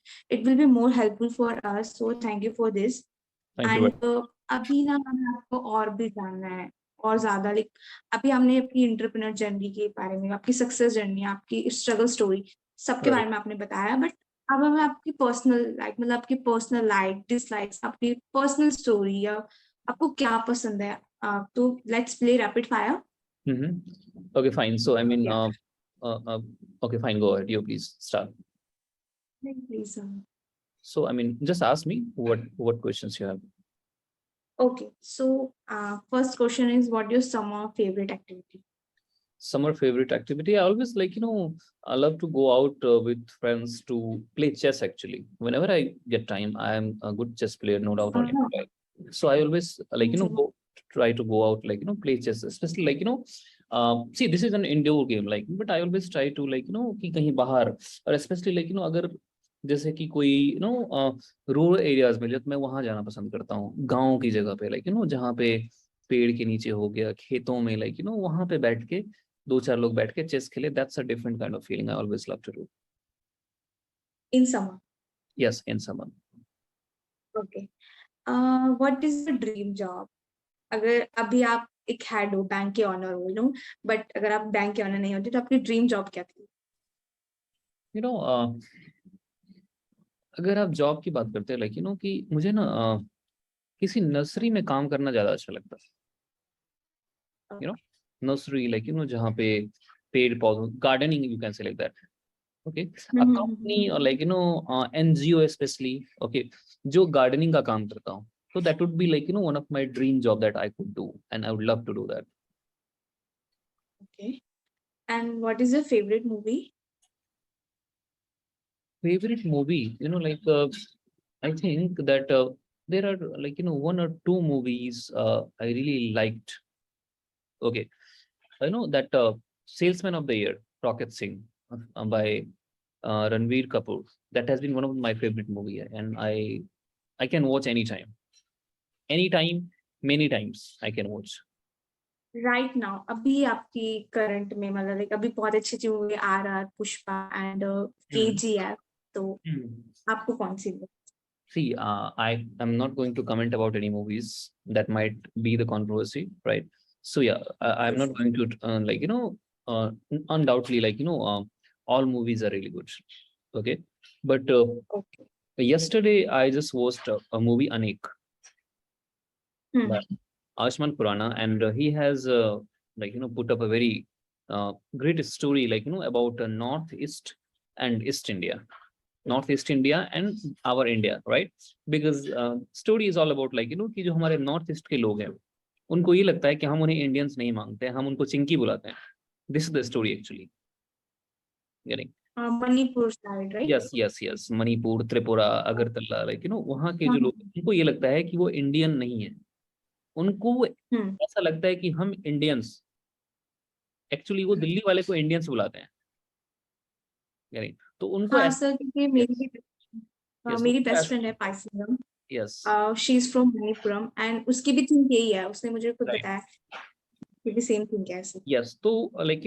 be more helpful for us. So thank you for this. Thank you. And अभी ना हमें आपको और भी जानना है और ज्यादा, लाइक अभी हमने अपनी एंटरप्रेन्योर जर्नी के बारे में, आपकी सक्सेस जर्नी, आपकी स्ट्रगल स्टोरी, सबके बारे में आपने बताया, बट अब हमें आपकी पर्सनल लाइक, मतलब आपकी पर्सनल लाइक डिसलाइक्स, आपकी पर्सनल स्टोरी, या आपको क्या पसंद है, तो let's play rapid fire. Okay, fine. So I mean, Yeah. okay, fine. Go ahead. You please start. Please. So I mean, just ask me what questions you have. Okay, so first question is, what your summer favorite activity? Summer favorite activity, I always like, I love to go out with friends to play chess. Actually, whenever I get time, I am a good chess player, no doubt on it, right? So I always like, try to go out, like, play chess, especially like, see, this is an indoor game, like, but I always try to like, कि कहीं बाहर, और especially like, अगर जैसे कि कोई rural areas में, जब मैं वहां जाना पसंद करता हूँ, गाँव की जगह पे, लाइक जहाँ पे पेड़ के नीचे हो गया, खेतों में, लाइक वहां पे बैठ के दो चार लोग बैठ के चेस खेले. That's a different kind of feeling. I always love to do. In summer. Yes, in summer. Okay. What is your dream job? अगर अभी आप एक हेड हो, बैंक के ऑनर हो, बट अगर आप बैंक के ऑनर नहीं होते तो आपकी ड्रीम जॉब क्या थी? अगर आप जॉब की बात करते हैं, लाइक कि मुझे ना किसी नर्सरी में काम करना ज्यादा अच्छा लगता है. नर्सरी, लाइक जहाँ पे पेड़ पौधों, gardening, you can say like that. Okay, a company और लाइक एनजीओ स्पेशली, ओके, जो गार्डनिंग का काम करता हूँ, so that would be like one of my dream job that I could do, and I would love to do that. Okay. And what is your favorite movie? Favorite movie, like I think that there are like one or two movies I really liked. Okay, I know that Salesman of the Year, Rocket Singh, by Ranveer Kapoor. That has been one of my favorite movie, and I can watch anytime, many times I can watch. Right now, अभी आपकी current में, मतलब like अभी बहुत अच्छी अच्छी movie RR, Pushpa and KGF, तो आपको कौन सी? See, I am not going to comment about any movies that might be the controversy, right? So yeah, I'm not going to like undoubtedly, like all movies are really good. Okay, but Okay. yesterday I just watched a movie, Anek, by Ashman Khurana, and he has like put up a very great story, like about Northeast and East India. Northeast India and our India, right? Because story is all about like कि जो हमारे north east के लोग हैं, उनको ये लगता है कि हम उन्हें इंडियंस नहीं मांगते हैं, हम उनको चिंकी बुलाते हैं. This is the story actually. Getting? Manipur side, right? Yes, Manipur, Tripura, Agartala, like वहाँ के जो लोग, उनको ये लगता है कि वो इंडियन नहीं है. उनको ऐसा लगता है कि हम इंडियंस, एक्चुअली वो दिल्ली वाले को इंडियंस बुलाते हैं. तो उनको हाँ सर, क्योंकि मेरी बेस्ट फ्रेंड है Paisingam. Yes, she is from Manipuram, and उसकी भी थिंक यही है, उसने मुझे खुद बताया कि भी सेम थिंग है ऐसे. यस, तो लाइक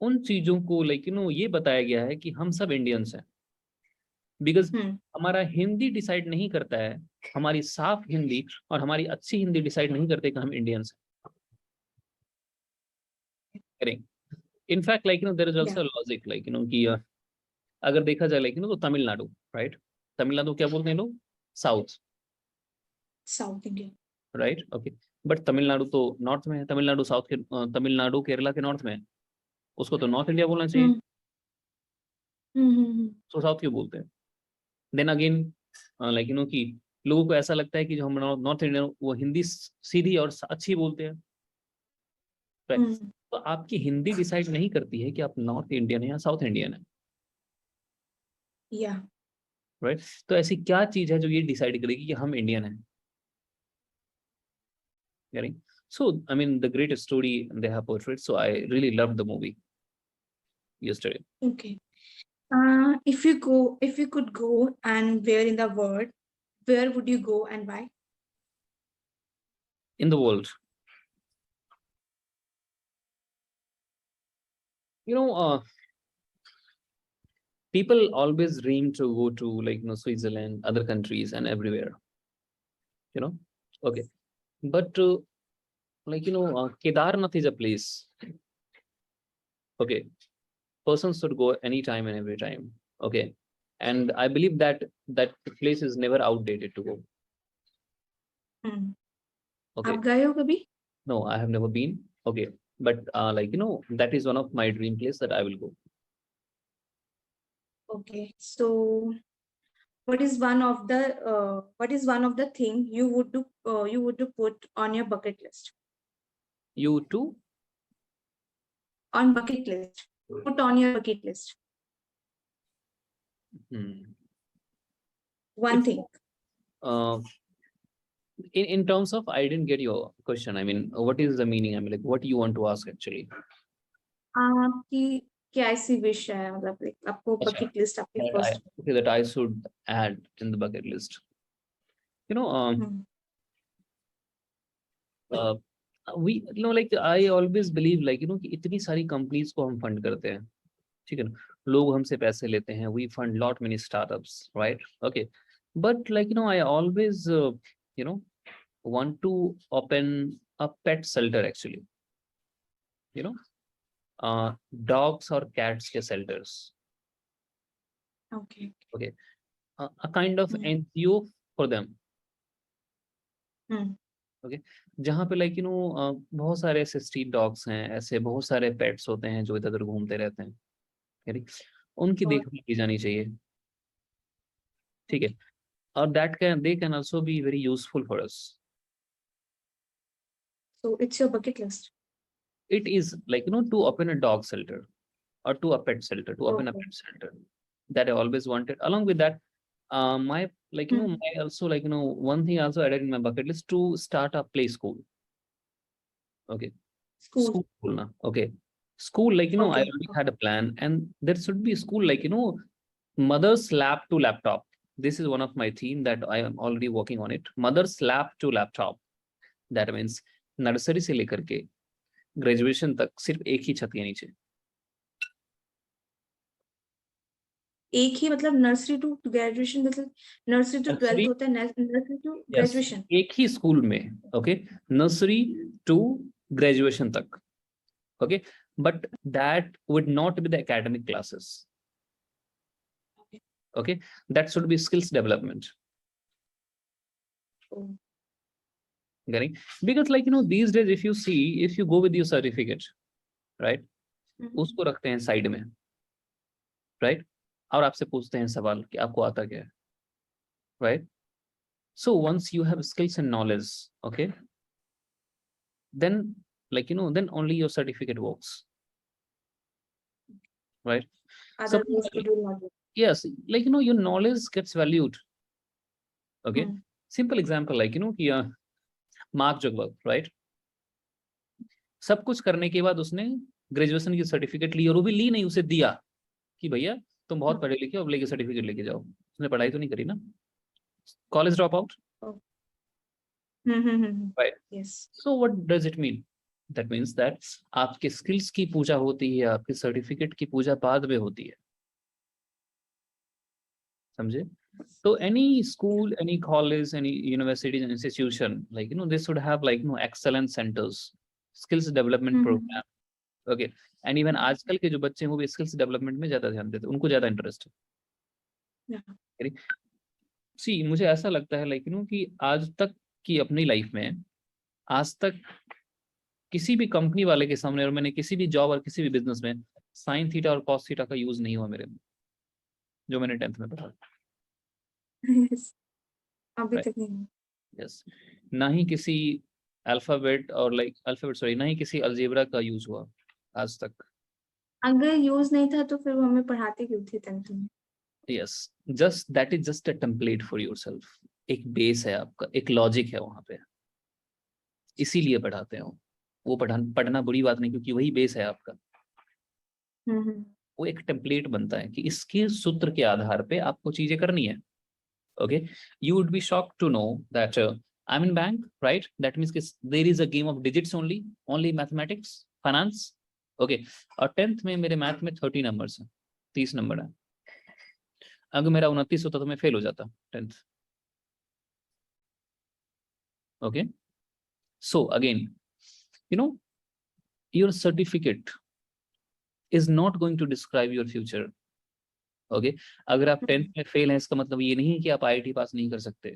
उन चीजों को लाइक ये बताया गया है कि हम सब इंडियंस हैं. बिकॉज हमारा हिंदी डिसाइड नहीं करता है, हमारी साफ हिंदी और हमारी अच्छी हिंदी डिसाइड नहीं करते कि हम इंडियंस हैं. In fact like there is also logic, like कि अगर देखा जाए लाइक तो तमिलनाडु, राइट? तमिलनाडु क्या बोलते हैं लोग? South India. Right, okay. But Tamil Nadu तो नॉर्थ में है, तमिलनाडु साउथ के, तमिलनाडु केरला के नॉर्थ में है, उसको तो नॉर्थ इंडिया बोलना चाहिए, हम्म हम्म तो साउथ क्यों बोलते हैं? देन अगेन लाइक कि लोगों को ऐसा लगता है कि जो हम नॉर्थ इंडियन वो हिंदी सीधी और अच्छी बोलते हैं, राइट। हम्म तो आपकी हिंदी डिसाइड नहीं करती है कि आप नॉर्थ इंडियन है या साउथ इंडियन है, या राइट। तो ऐसी क्या चीज है जो ये डिसाइड करेगी कि हम इंडियन हैं? Getting? So I mean the great story they have portrayed, so I really loved the movie yesterday. Okay if you could go and where in the world, where would you go and why? In the world, people always dream to go to like Switzerland, other countries and everywhere, you know. Okay, but Kedarnath is a place. Okay, persons should go anytime and every time. Okay, and I believe that that place is never outdated to go. Okay, आप गए हो कभी? no, I have never been. Okay, but that is one of my dream place that I will go. Okay, so what is one of the thing you would do put on your bucket list? You too? On bucket list. Put on your bucket list. One If, thing. in terms of, I didn't get your question. I mean, what is the meaning? I mean, like, what do you want to ask actually? आपकी क्या ऐसी wish है, मतलब आपको अच्छा, bucket list आपकी that first? that I should add in the bucket list. You know, we like I always believe like कि इतनी सारी कंपनीज को हम फंड करते हैं, ठीक है ना, लोग हमसे पैसे लेते हैं, we fund lot many startups, right? Okay, but like I always want to open a pet shelter actually, you know, dogs or cats के shelters. Okay. Okay, a kind of NGO for them. Okay, जहाँ पे like बहुत सारे ऐसे street dogs हैं, ऐसे बहुत सारे पेट्स होते हैं जो इधर उधर घूमते रहते हैं, ठीक, उनकी और देखभाल की जानी चाहिए, ठीक है। और that can they can also be very useful for us. so it's your bucket list. It is like to open a dog shelter or to a pet shelter, to open a Okay. pet shelter, that I always wanted. Along with that, my like my also like one thing also added in my bucket list to start a play school. Okay, School. school na. Okay, school like I Okay. already had a plan, and there should be school like mother's lap to laptop. This is one of my theme that I am already working on it. Mother's lap to laptop. That means nursery से लेकर के graduation तक सिर्फ एक ही छत के नीचे. एक ही मतलब नर्सरी टू ग्रेजुएशन, मतलब नर्सरी टू 12th होता है, नर्सरी टू ग्रेजुएशन एक ही स्कूल में. ओके, नर्सरी टू ग्रेजुएशन तक. Okay, but that would not be the academic classes. Okay, that should be skills development. Getting? Because like these days if you see, if you go with your certificate, right, उसको रखते हैं side में, right, और आपसे पूछते हैं सवाल कि आपको आता क्या है, right? So once you have skills and knowledge, okay, then like then only your certificate works, right? otherwise it will not work. Yes, like your knowledge gets valued. Okay, simple example like कि mark Zuckerberg, right, सब कुछ करने के बाद उसने graduation की certificate ली, और वो भी ली नहीं, उसे दिया कि भैया तुम बहुत पढ़े लिखे हो, अब लेके सर्टिफिकेट लेके जाओ. उसने पढ़ाई तो नहीं करी ना, college drop out, right. So what does it mean? That means that आपके स्किल्स की पूजा होती है, आपके सर्टिफिकेट की पूजा बाद में होती है, समझे? So any school, any college, any university and institution, like they should have like excellence centers, skills development program. Okay, and even आजकल के जो बच्चे हैं वो भी skills development में ज्यादा ध्यान देते हैं, उनको ज्यादा इंटरेस्ट है. सी मुझे ऐसा लगता है like कि आज तक कि अपनी लाइफ में आज तक किसी भी कंपनी वाले के सामने, और मैंने किसी भी जॉब और किसी भी बिजनेस में साइन थीटा और कॉस थीटा का यूज नहीं हुआ मेरे में, जो मैंने 10th में पढ़ा। Yes. अभी Right. तक नहीं। यस, ना ही किसी अल्फाबेट और अल्फाबेट सॉरी, ना ही किसी अलजेब्रा का यूज हुआ आज तक। अगर यूज नहीं था तो फिर वो हमें पढ़ाते क्यों थे 10th में? Yes, just that is just a template for yourself. एक बेस है आपका, एक लॉजिक है वहां पे, इसीलिए पढ़ाते हो। वो पढ़ना बुरी बात नहीं, क्योंकि वही बेस है आपका। वो एक टेम्पलेट बनता है कि इसके सूत्र के आधार पे आपको चीजें करनी है। Okay, you would be shocked to know that I am in bank, right? That means there is a game of digits only mathematics, finance. Okay, और 10th में मेरे मैथ में 30 नंबर्स हैं, 30 नंबर है। अगर मेरा 29 होता तो मैं फेल हो जाता 10th। Okay, so again, you know, your certificate is not going to describe your future. Okay, अगर आप 10th में फेल हैं, इसका मतलब ये नहीं है कि आप आईआईटी पास नहीं कर सकते,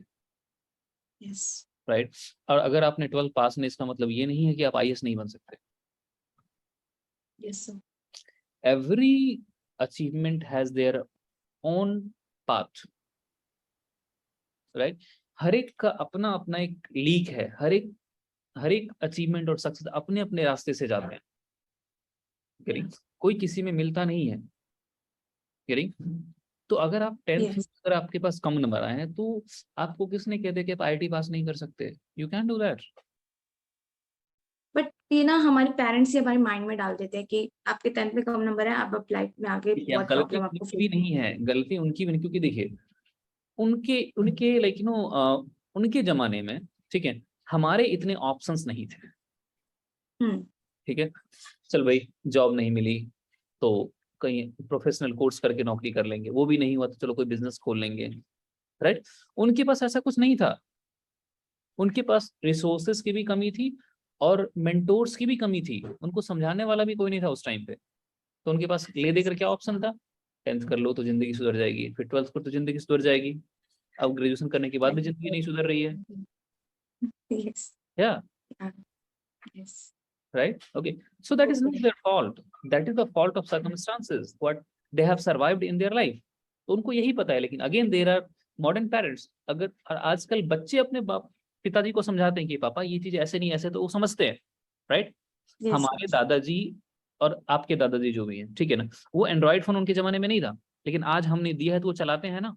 Yes. राइट? और अगर आपने 12th पास नहीं, इसका मतलब ये नहीं है कि आप आईएएस नहीं बन सकते। Yes, sir. Every achievement has their own path, right? हर एक का अपना अपना एक लीक है, हर एक अचीवमेंट और सक्सेस अपने अपने रास्ते से जाते हैं। कोई किसी में मिलता नहीं है। तो अगर आप 10th में Yes. अगर आपके पास कम नंबर आए हैं, तो आपको किसने कह दिया कि आप आईआईटी पास नहीं कर सकते? You can do that. But ये ना हमारे पेरेंट्स ही हमारे माइंड में डाल देते हैं कि आपके 10th में कम नंबर है, आप लाइफ में आगे अब बहुत गलती प्रॉब्लम आपको उनकी फेस। भी नहीं है, गलती उनकी भी नहीं, क्योंकि देखिए उनके उनके उनके जमाने में, ठीक है, हमारे इतने ऑप्शंस नहीं थे। ठीक है, चल भाई जॉब नहीं मिली तो कहीं प्रोफेशनल कोर्स करके नौकरी कर लेंगे, वो भी नहीं हुआ तो चलो कोई बिजनेस खोल लेंगे, राइट? उनके पास ऐसा कुछ नहीं था। उनके पास रिसोर्सेस की भी कमी थी और मेंटोर्स की भी कमी थी, उनको समझाने वाला भी कोई नहीं था उस टाइम पे। तो उनके पास ले देकर क्या ऑप्शन था? 10th कर लो तो जिंदगी सुधर जाएगी, फिर 12th कर तो जिंदगी सुधर जाएगी। अब ग्रेजुएशन करने के बाद भी जिंदगी नहीं सुधर रही है। Yes. या Yes. right, okay, so that is not their fault, that is the fault of circumstances what they have survived in their life। तो उनको यही पता है। लेकिन again there are modern parents, अगर आजकल बच्चे अपने बाप पिताजी को समझाते हैं कि पापा ये चीज ऐसे नहीं ऐसे, तो वो समझते हैं, राइट? Yes. हमारे दादाजी और आपके दादाजी जो भी हैं, ठीक है ना, वो एंड्रॉइड फोन उनके जमाने में नहीं था, लेकिन आज हमने दिया है तो वो चलाते हैं ना,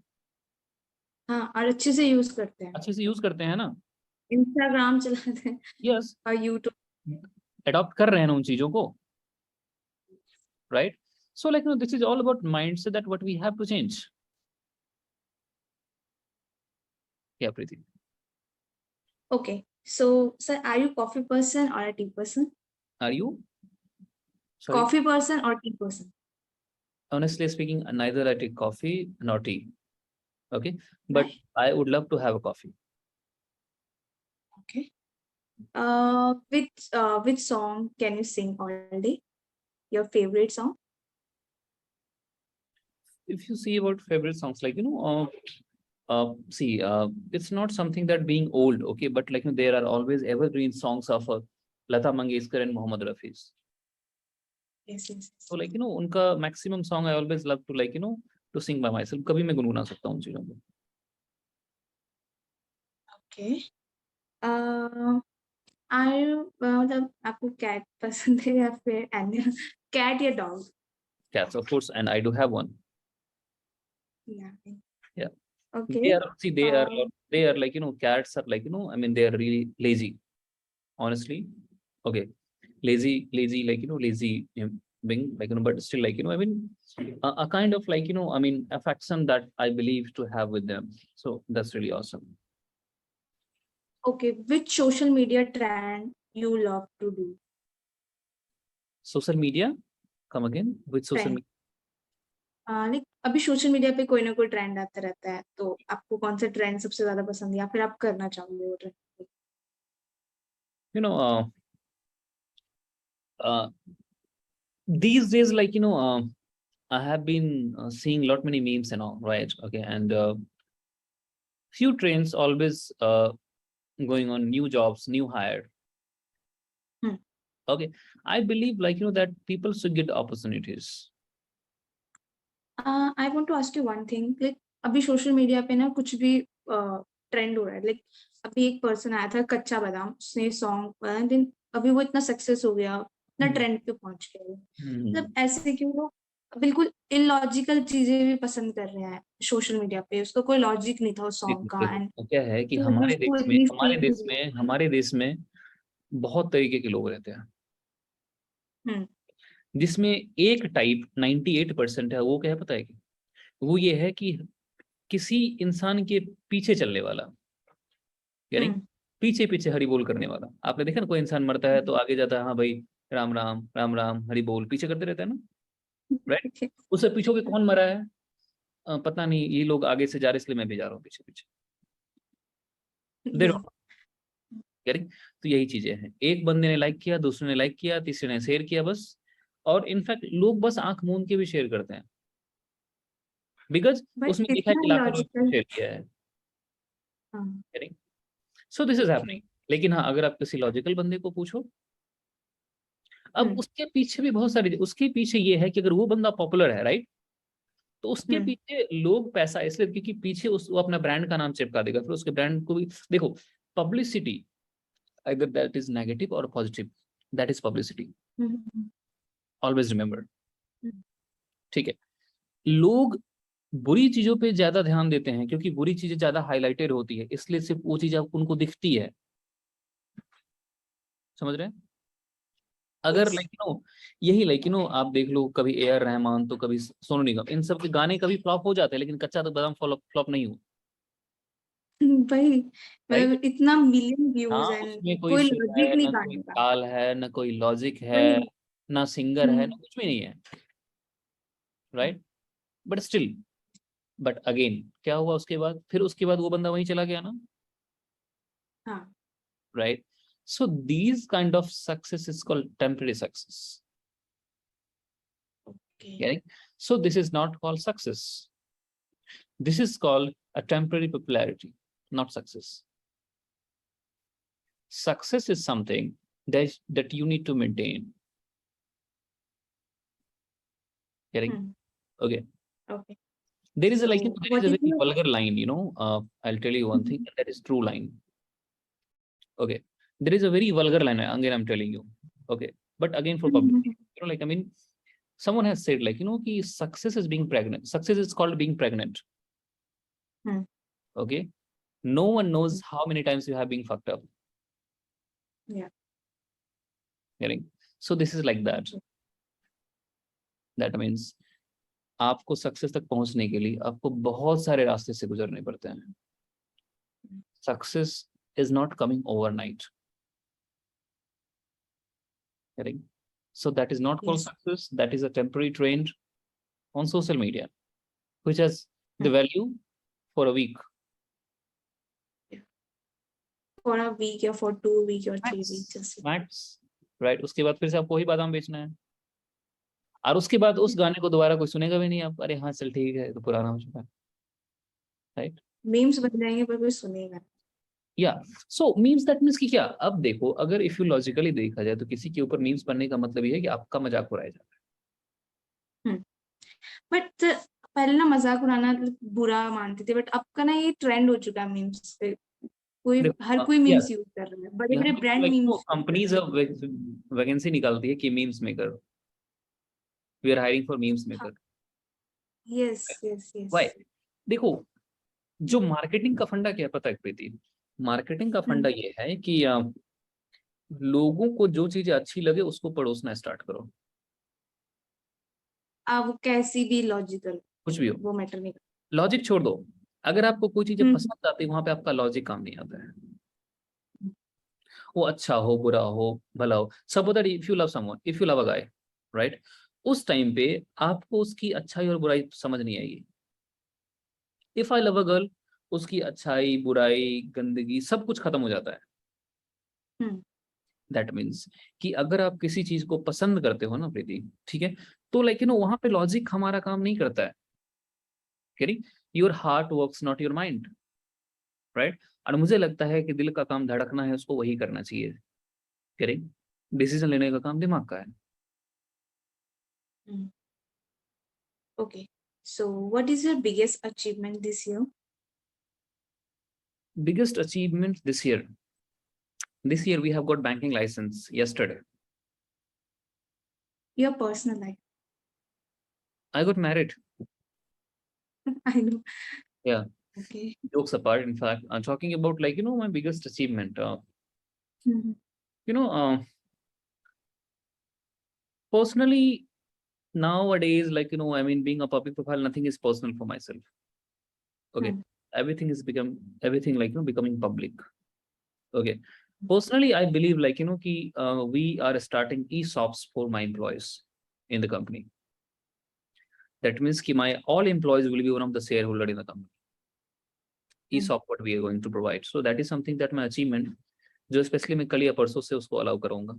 हाँ, और अच्छे से यूज करते हैं, अच्छे से यूज करते हैं ना। इंस्टाग्राम चलाते हैं यस, और यूट्यूब। अडॉप्ट कर रहे हैं ना उन चीजों को, right? So like, this is all about mindset that what we have to change. Yeah, Preeti. Okay, so sir, are you coffee person or a tea person? Are you? Sorry. Coffee person or tea person? Honestly speaking, neither I take coffee nor tea. Okay, but Right. I would love to have a coffee. Okay. Which song can you sing all day? Your favorite song? If you see about favorite songs, like see, it's not something that being old, okay, but like there are always evergreen songs of Lata Mangeshkar and Mohammed Rafi's. Yes, yes. So like उनका maximum song I always love to like to sing by myself. कभी मैं गुनगुना सकता हूँ उन चीजों को. Okay. मतलब आपको कैट पसंद है या फिर एनिमल, कैट या dog? Cats, of course, and I do have one. Yeah. Yeah. Okay. They are like cats are like I mean they are really lazy, honestly. Okay, lazy like lazy being like but still like I mean a kind of like I mean affection that I believe to have with them. So that's really awesome. Okay, which social media trend you love to do? Social media, come again, which social Trend. media? Like अभी social media पे कोई ना कोई trend आता रहता है, तो आपको कौन सा ट्रेंड सबसे ज्यादा पसंद है या फिर आप करना चाहोगे वो trend? You know, uh, these days like I have been seeing lot many memes and all, right? Okay, and few trends always going on new jobs, new hire. Okay, I believe that people should get opportunities. I want to ask you one thing. Like अभी social media पे ना कुछ भी trend हो रहा है. Like अभी एक पर्सन आया था कच्चा बादाम, उसने सॉन्ग दिन अभी वो इतना सक्सेस हो गया, इतना ट्रेंड पे पहुंच गया. मतलब ऐसे क्यों लोग बिल्कुल इलॉजिकल चीजें भी पसंद कर रहे हैं सोशल मीडिया पे. उसका कोई लॉजिक नहीं था उस सॉन्ग का. एंड क्या है कि हमारे देश में बहुत तरीके के लोग रहते हैं, जिसमें एक टाइप 98% है. वो क्या है पता है? कि वो ये है कि किसी इंसान के पीछे चलने वाला, यानी पीछे पीछे हरि बोल करने वाला. आपने देखा ना, कोई इंसान मरता है तो आगे जाता है, हाँ भाई राम राम राम राम हरि बोल, पीछे करते रहता है ना, राइट. उससे पीछे के कौन मरा है पता नहीं, ये लोग आगे से जा रहे इसलिए मैं भी जा रहा हूँ पीछे पीछे. तो यही चीजें हैं. एक बंदे ने लाइक किया, दूसरे ने लाइक किया, तीसरे ने शेयर किया, बस. और इनफैक्ट लोग बस आंख मूंद के भी शेयर करते हैं, बिकॉज उसमें लिखा है कि लाखों लोग शेयर किया है. So this is happening. लेकिन हाँ, अगर आप किसी लॉजिकल बंदे को पूछो, अब उसके पीछे भी बहुत सारी, उसके पीछे ये है कि अगर वो बंदा पॉपुलर है, राइट, तो उसके पीछे लोग पैसा इसलिए, क्योंकि पीछे वो अपना ब्रांड का नाम चिपका देगा. फिर उसके ब्रांड को भी देखो, publicity either that is negative or positive, that is publicity. Always remember. ठीक है. लोग बुरी चीजों पे ज्यादा ध्यान देते हैं क्योंकि बुरी चीजें ज्यादा हाईलाइटेड होती है, इसलिए सिर्फ वो चीज उनको दिखती है. समझ रहे हैं? अगर यही आप देख लो, कभी ए आर रहमान तो कभी सोनू निगम, इन सब के गाने कभी फ्लॉप हो जाते हैं, लेकिन कच्चा तो बादाम फ्लॉप नहीं हुआ. भाई मतलब इतना मिलियन व्यूज है, उसमें कोई कोई सुर लॉजिक है नहीं ना, कोई गाने का. ताल है ना, कोई लॉजिक है वही. ना, सिंगर है ना, कुछ भी नहीं है, right. But still, but again क्या हुआ उसके बाद? फिर उसके बाद वो बंदा वहीं चला गया ना, right. So these kind of success is called temporary success. So this is not called success. This is called a temporary popularity, not success. Success is something that you need to maintain. Getting? Okay. There is a very vulgar line, I'll tell you one thing, and that is true line. Okay. There is a very vulgar line, again I'm telling you. Okay. But again for public, someone has said ki success is being pregnant. Success is called being pregnant. Okay. No one knows how many times you have been fucked up. Yeah. Getting? So this is like that. That means आपको success तक पहुंचने के लिए आपको बहुत सारे रास्ते से गुजरने पड़ते हैं. Success is not coming overnight. Getting? So that is not called success. That is a temporary trend on social media, which has the value for a week. For a week or for 2 weeks or 3 weeks. Max. Right. उसके बाद फिर से आपको वही बादाम बेचना है, और उसके बाद उस गाने को दोबारा कोई सुनेगा भी नहीं. आप अरे हाँ चल ठीक है, तो पुराना हो चुका है, राइट. मीम्स बन जाएंगे पर कोई सुनेगा. या सो मीम्स, दैट मीन्स कि क्या, अब देखो, अगर इफ यू लॉजिकली देखा जाए तो किसी के ऊपर मीम्स बनने का मतलब ये है कि आपका मजाक उड़ाया जाता है. बट पहले ना मजाक उड़ाना बुरा मानते थे, बट अब का ना ये ट्रेंड हो चुका है मीम्स पे. हर कोई मीम्स यूज कर रहा है, बड़े बड़े ब्रांड मीम्स. कंपनीज वैकेंसी निकालती है कि memes maker, we are hiring for memes maker. Yes yes yes. Why? देखो, जो मार्केटिंग का फंडा क्या है पता है प्रीति? मार्केटिंग का फंडा ये है कि लोगों को जो चीजें अच्छी लगे उसको परोसना स्टार्ट करो. अब कैसी भी लॉजिकल कुछ भी हो, वो मैटर नहीं. लॉजिक छोड़ दो. अगर आपको कोई चीजें पसंद आती है, वहां पे आपका लॉजिक काम नहीं आता है. वो अच्छा हो, बुरा हो, भला हो. Suppose that if you love someone, if you love a guy, right, उस टाइम पे आपको उसकी अच्छाई और बुराई समझ नहीं आएगी. If I love a girl, उसकी अच्छाई, बुराई, गंदगी सब कुछ खत्म हो जाता है. दैट मीन्स कि अगर आप किसी चीज को पसंद करते हो ना प्रीति, ठीक है, तो वहां पे लॉजिक हमारा काम नहीं करता है. Your heart works, not your mind, right. और मुझे लगता है कि दिल का काम धड़कना है, उसको वही करना चाहिए। करेक्ट। डिसीजन लेने का काम दिमाग का है। Okay. So what is your biggest achievement this year? Biggest achievement this year. This year we have got banking license yesterday. Your personal life. I got married. I know. Yeah. Okay. Jokes apart, in fact, I'm talking about like, my biggest achievement. You know, personally, nowadays, like, I mean, being a public profile, nothing is personal for myself. Okay. Everything is everything like, becoming public. Okay. Personally, I believe like, we are starting ESOPs for my employees in the company. That means ki my all employees will be one of the shareholder in the company. ESOP what we are going to provide. So that is something that my achievement, जो specially मैं कल या परसों से उसको allow करूंगा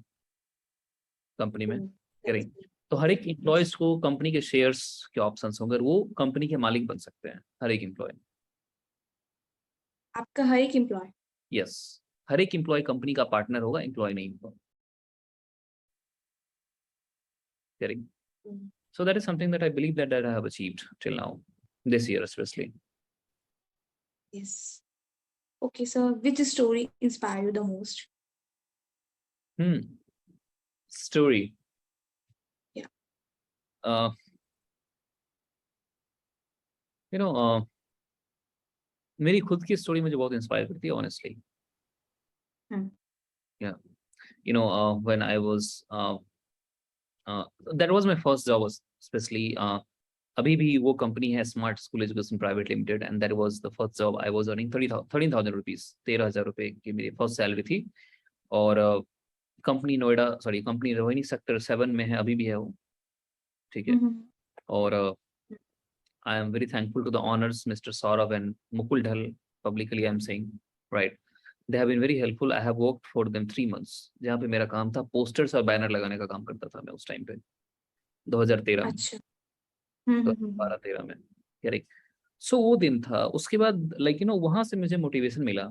company में। करेंगे तो हर एक एम्प्लॉयज को कंपनी के शेयर्स के ऑप्शंस होंगे, वो कंपनी के मालिक बन सकते हैं, हर एक एम्प्लॉय। आपका हर एक एम्प्लॉय? यस, हर एक एम्प्लॉय कंपनी का पार्टनर होगा, एम्प्लॉय नहीं होगा। करेंगे। So that is something that I believe that I have achieved till now, this year especially. Yes. Okay, so which story inspired you the most? Story. Yeah. मेरी खुद की story मुझे बहुत इंस्पायर करती है honestly. Yeah. When I was that was my first job, especially अभी भी वो कंपनी है smart school education private limited, and that was the first job. I was earning 13,000 rupees, 13,000 रुपए की मेरी फर्स्ट सैलरी थी। और company Noida, sorry company Rohini sector 7 में है, अभी भी है वो, ठीक है। और I am very thankful to the owners mister Saurabh and Mukul Dhal, publicly I am saying, right. They have been very helpful. I have worked for them 3 months, जहाँ पे मेरा काम था पोस्टर्स और बैनर लगाने का काम करता था मैं उस टाइम पे, 2013 में। अच्छा। 12-13 में। करेक्ट। सो वो दिन था। उसके बाद लाइक वहां से मुझे मोटिवेशन मिला,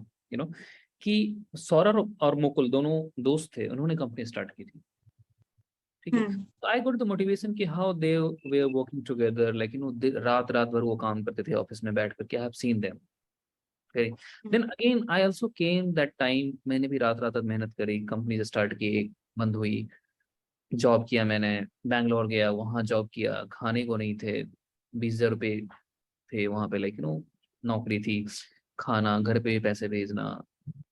कि सौरभ और मुकुल दोनों दोस्त थे, उन्होंने कंपनी स्टार्ट की थी, ठीक है। तो आई गॉट द मोटिवेशन कि how they way are working together, like रात रात भर वो काम करते थे ऑफिस में बैठ करके। I have seen them. Then again I also came that time, मैंने भी रात रात तक मेहनत करी, कंपनी स्टार्ट की, बंद हुई, जॉब किया मैंने, बैंगलोर गया, वहां जॉब किया, खाने को नहीं थे, 20,000 रुपये थे वहां पे, लाइक नौकरी थी, खाना, घर पे भी पैसे भेजना,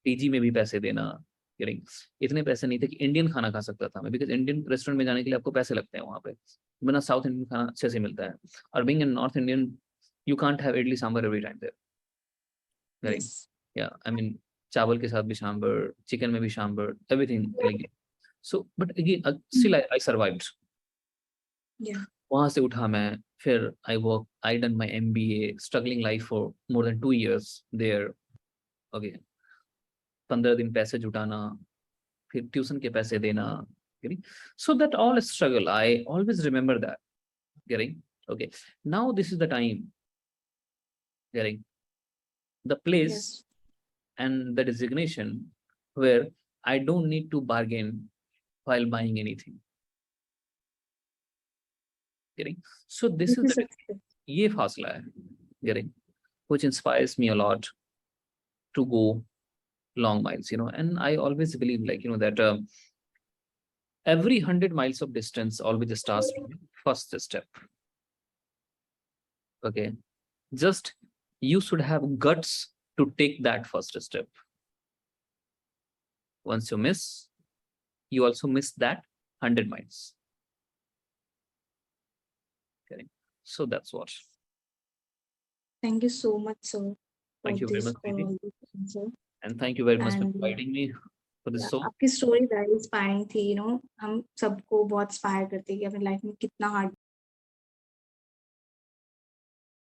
पीजी में भी पैसे देना। करेंगे, इतने पैसे नहीं थे कि इंडियन खाना खा सकता था मैं, बिकॉज इंडियन रेस्टोरेंट में जाने के लिए आपको पैसे लगते हैं वहां पे, वरना साउथ इंडियन खाना अच्छे से मिलता है। और being in north Indian, you can't have idli sambar every time there. करेंगे, या आई मीन चावल के साथ भी सांभर, चिकन में भी sambar, everything like. So but again still I survived. वहां से उठा मैं, फिर I done my MBA, struggling life for more than 2 years there. Okay, 15 दिन पैसे जुटाना, फिर ट्यूशन के पैसे देना। So that all struggle, I always remember that. Getting okay, now this is the time, getting the place and the designation where I don't need to bargain while buying anything. Getting? So this is the ये फासला है, getting, which inspires me a lot to go long miles, and I always believe like, that every 100 miles of distance always starts from the first step. Okay, just you should have guts to take that first step. Once you miss, you also miss that 100 miles. Okay, so that's what. Thank you so much, sir. Thank you very much, Preeti. And thank you very much for inviting me for this show. आपकी story very inspiring थी, हम सबको बहुत inspire करती है कि अपनी life में कितना हार्ड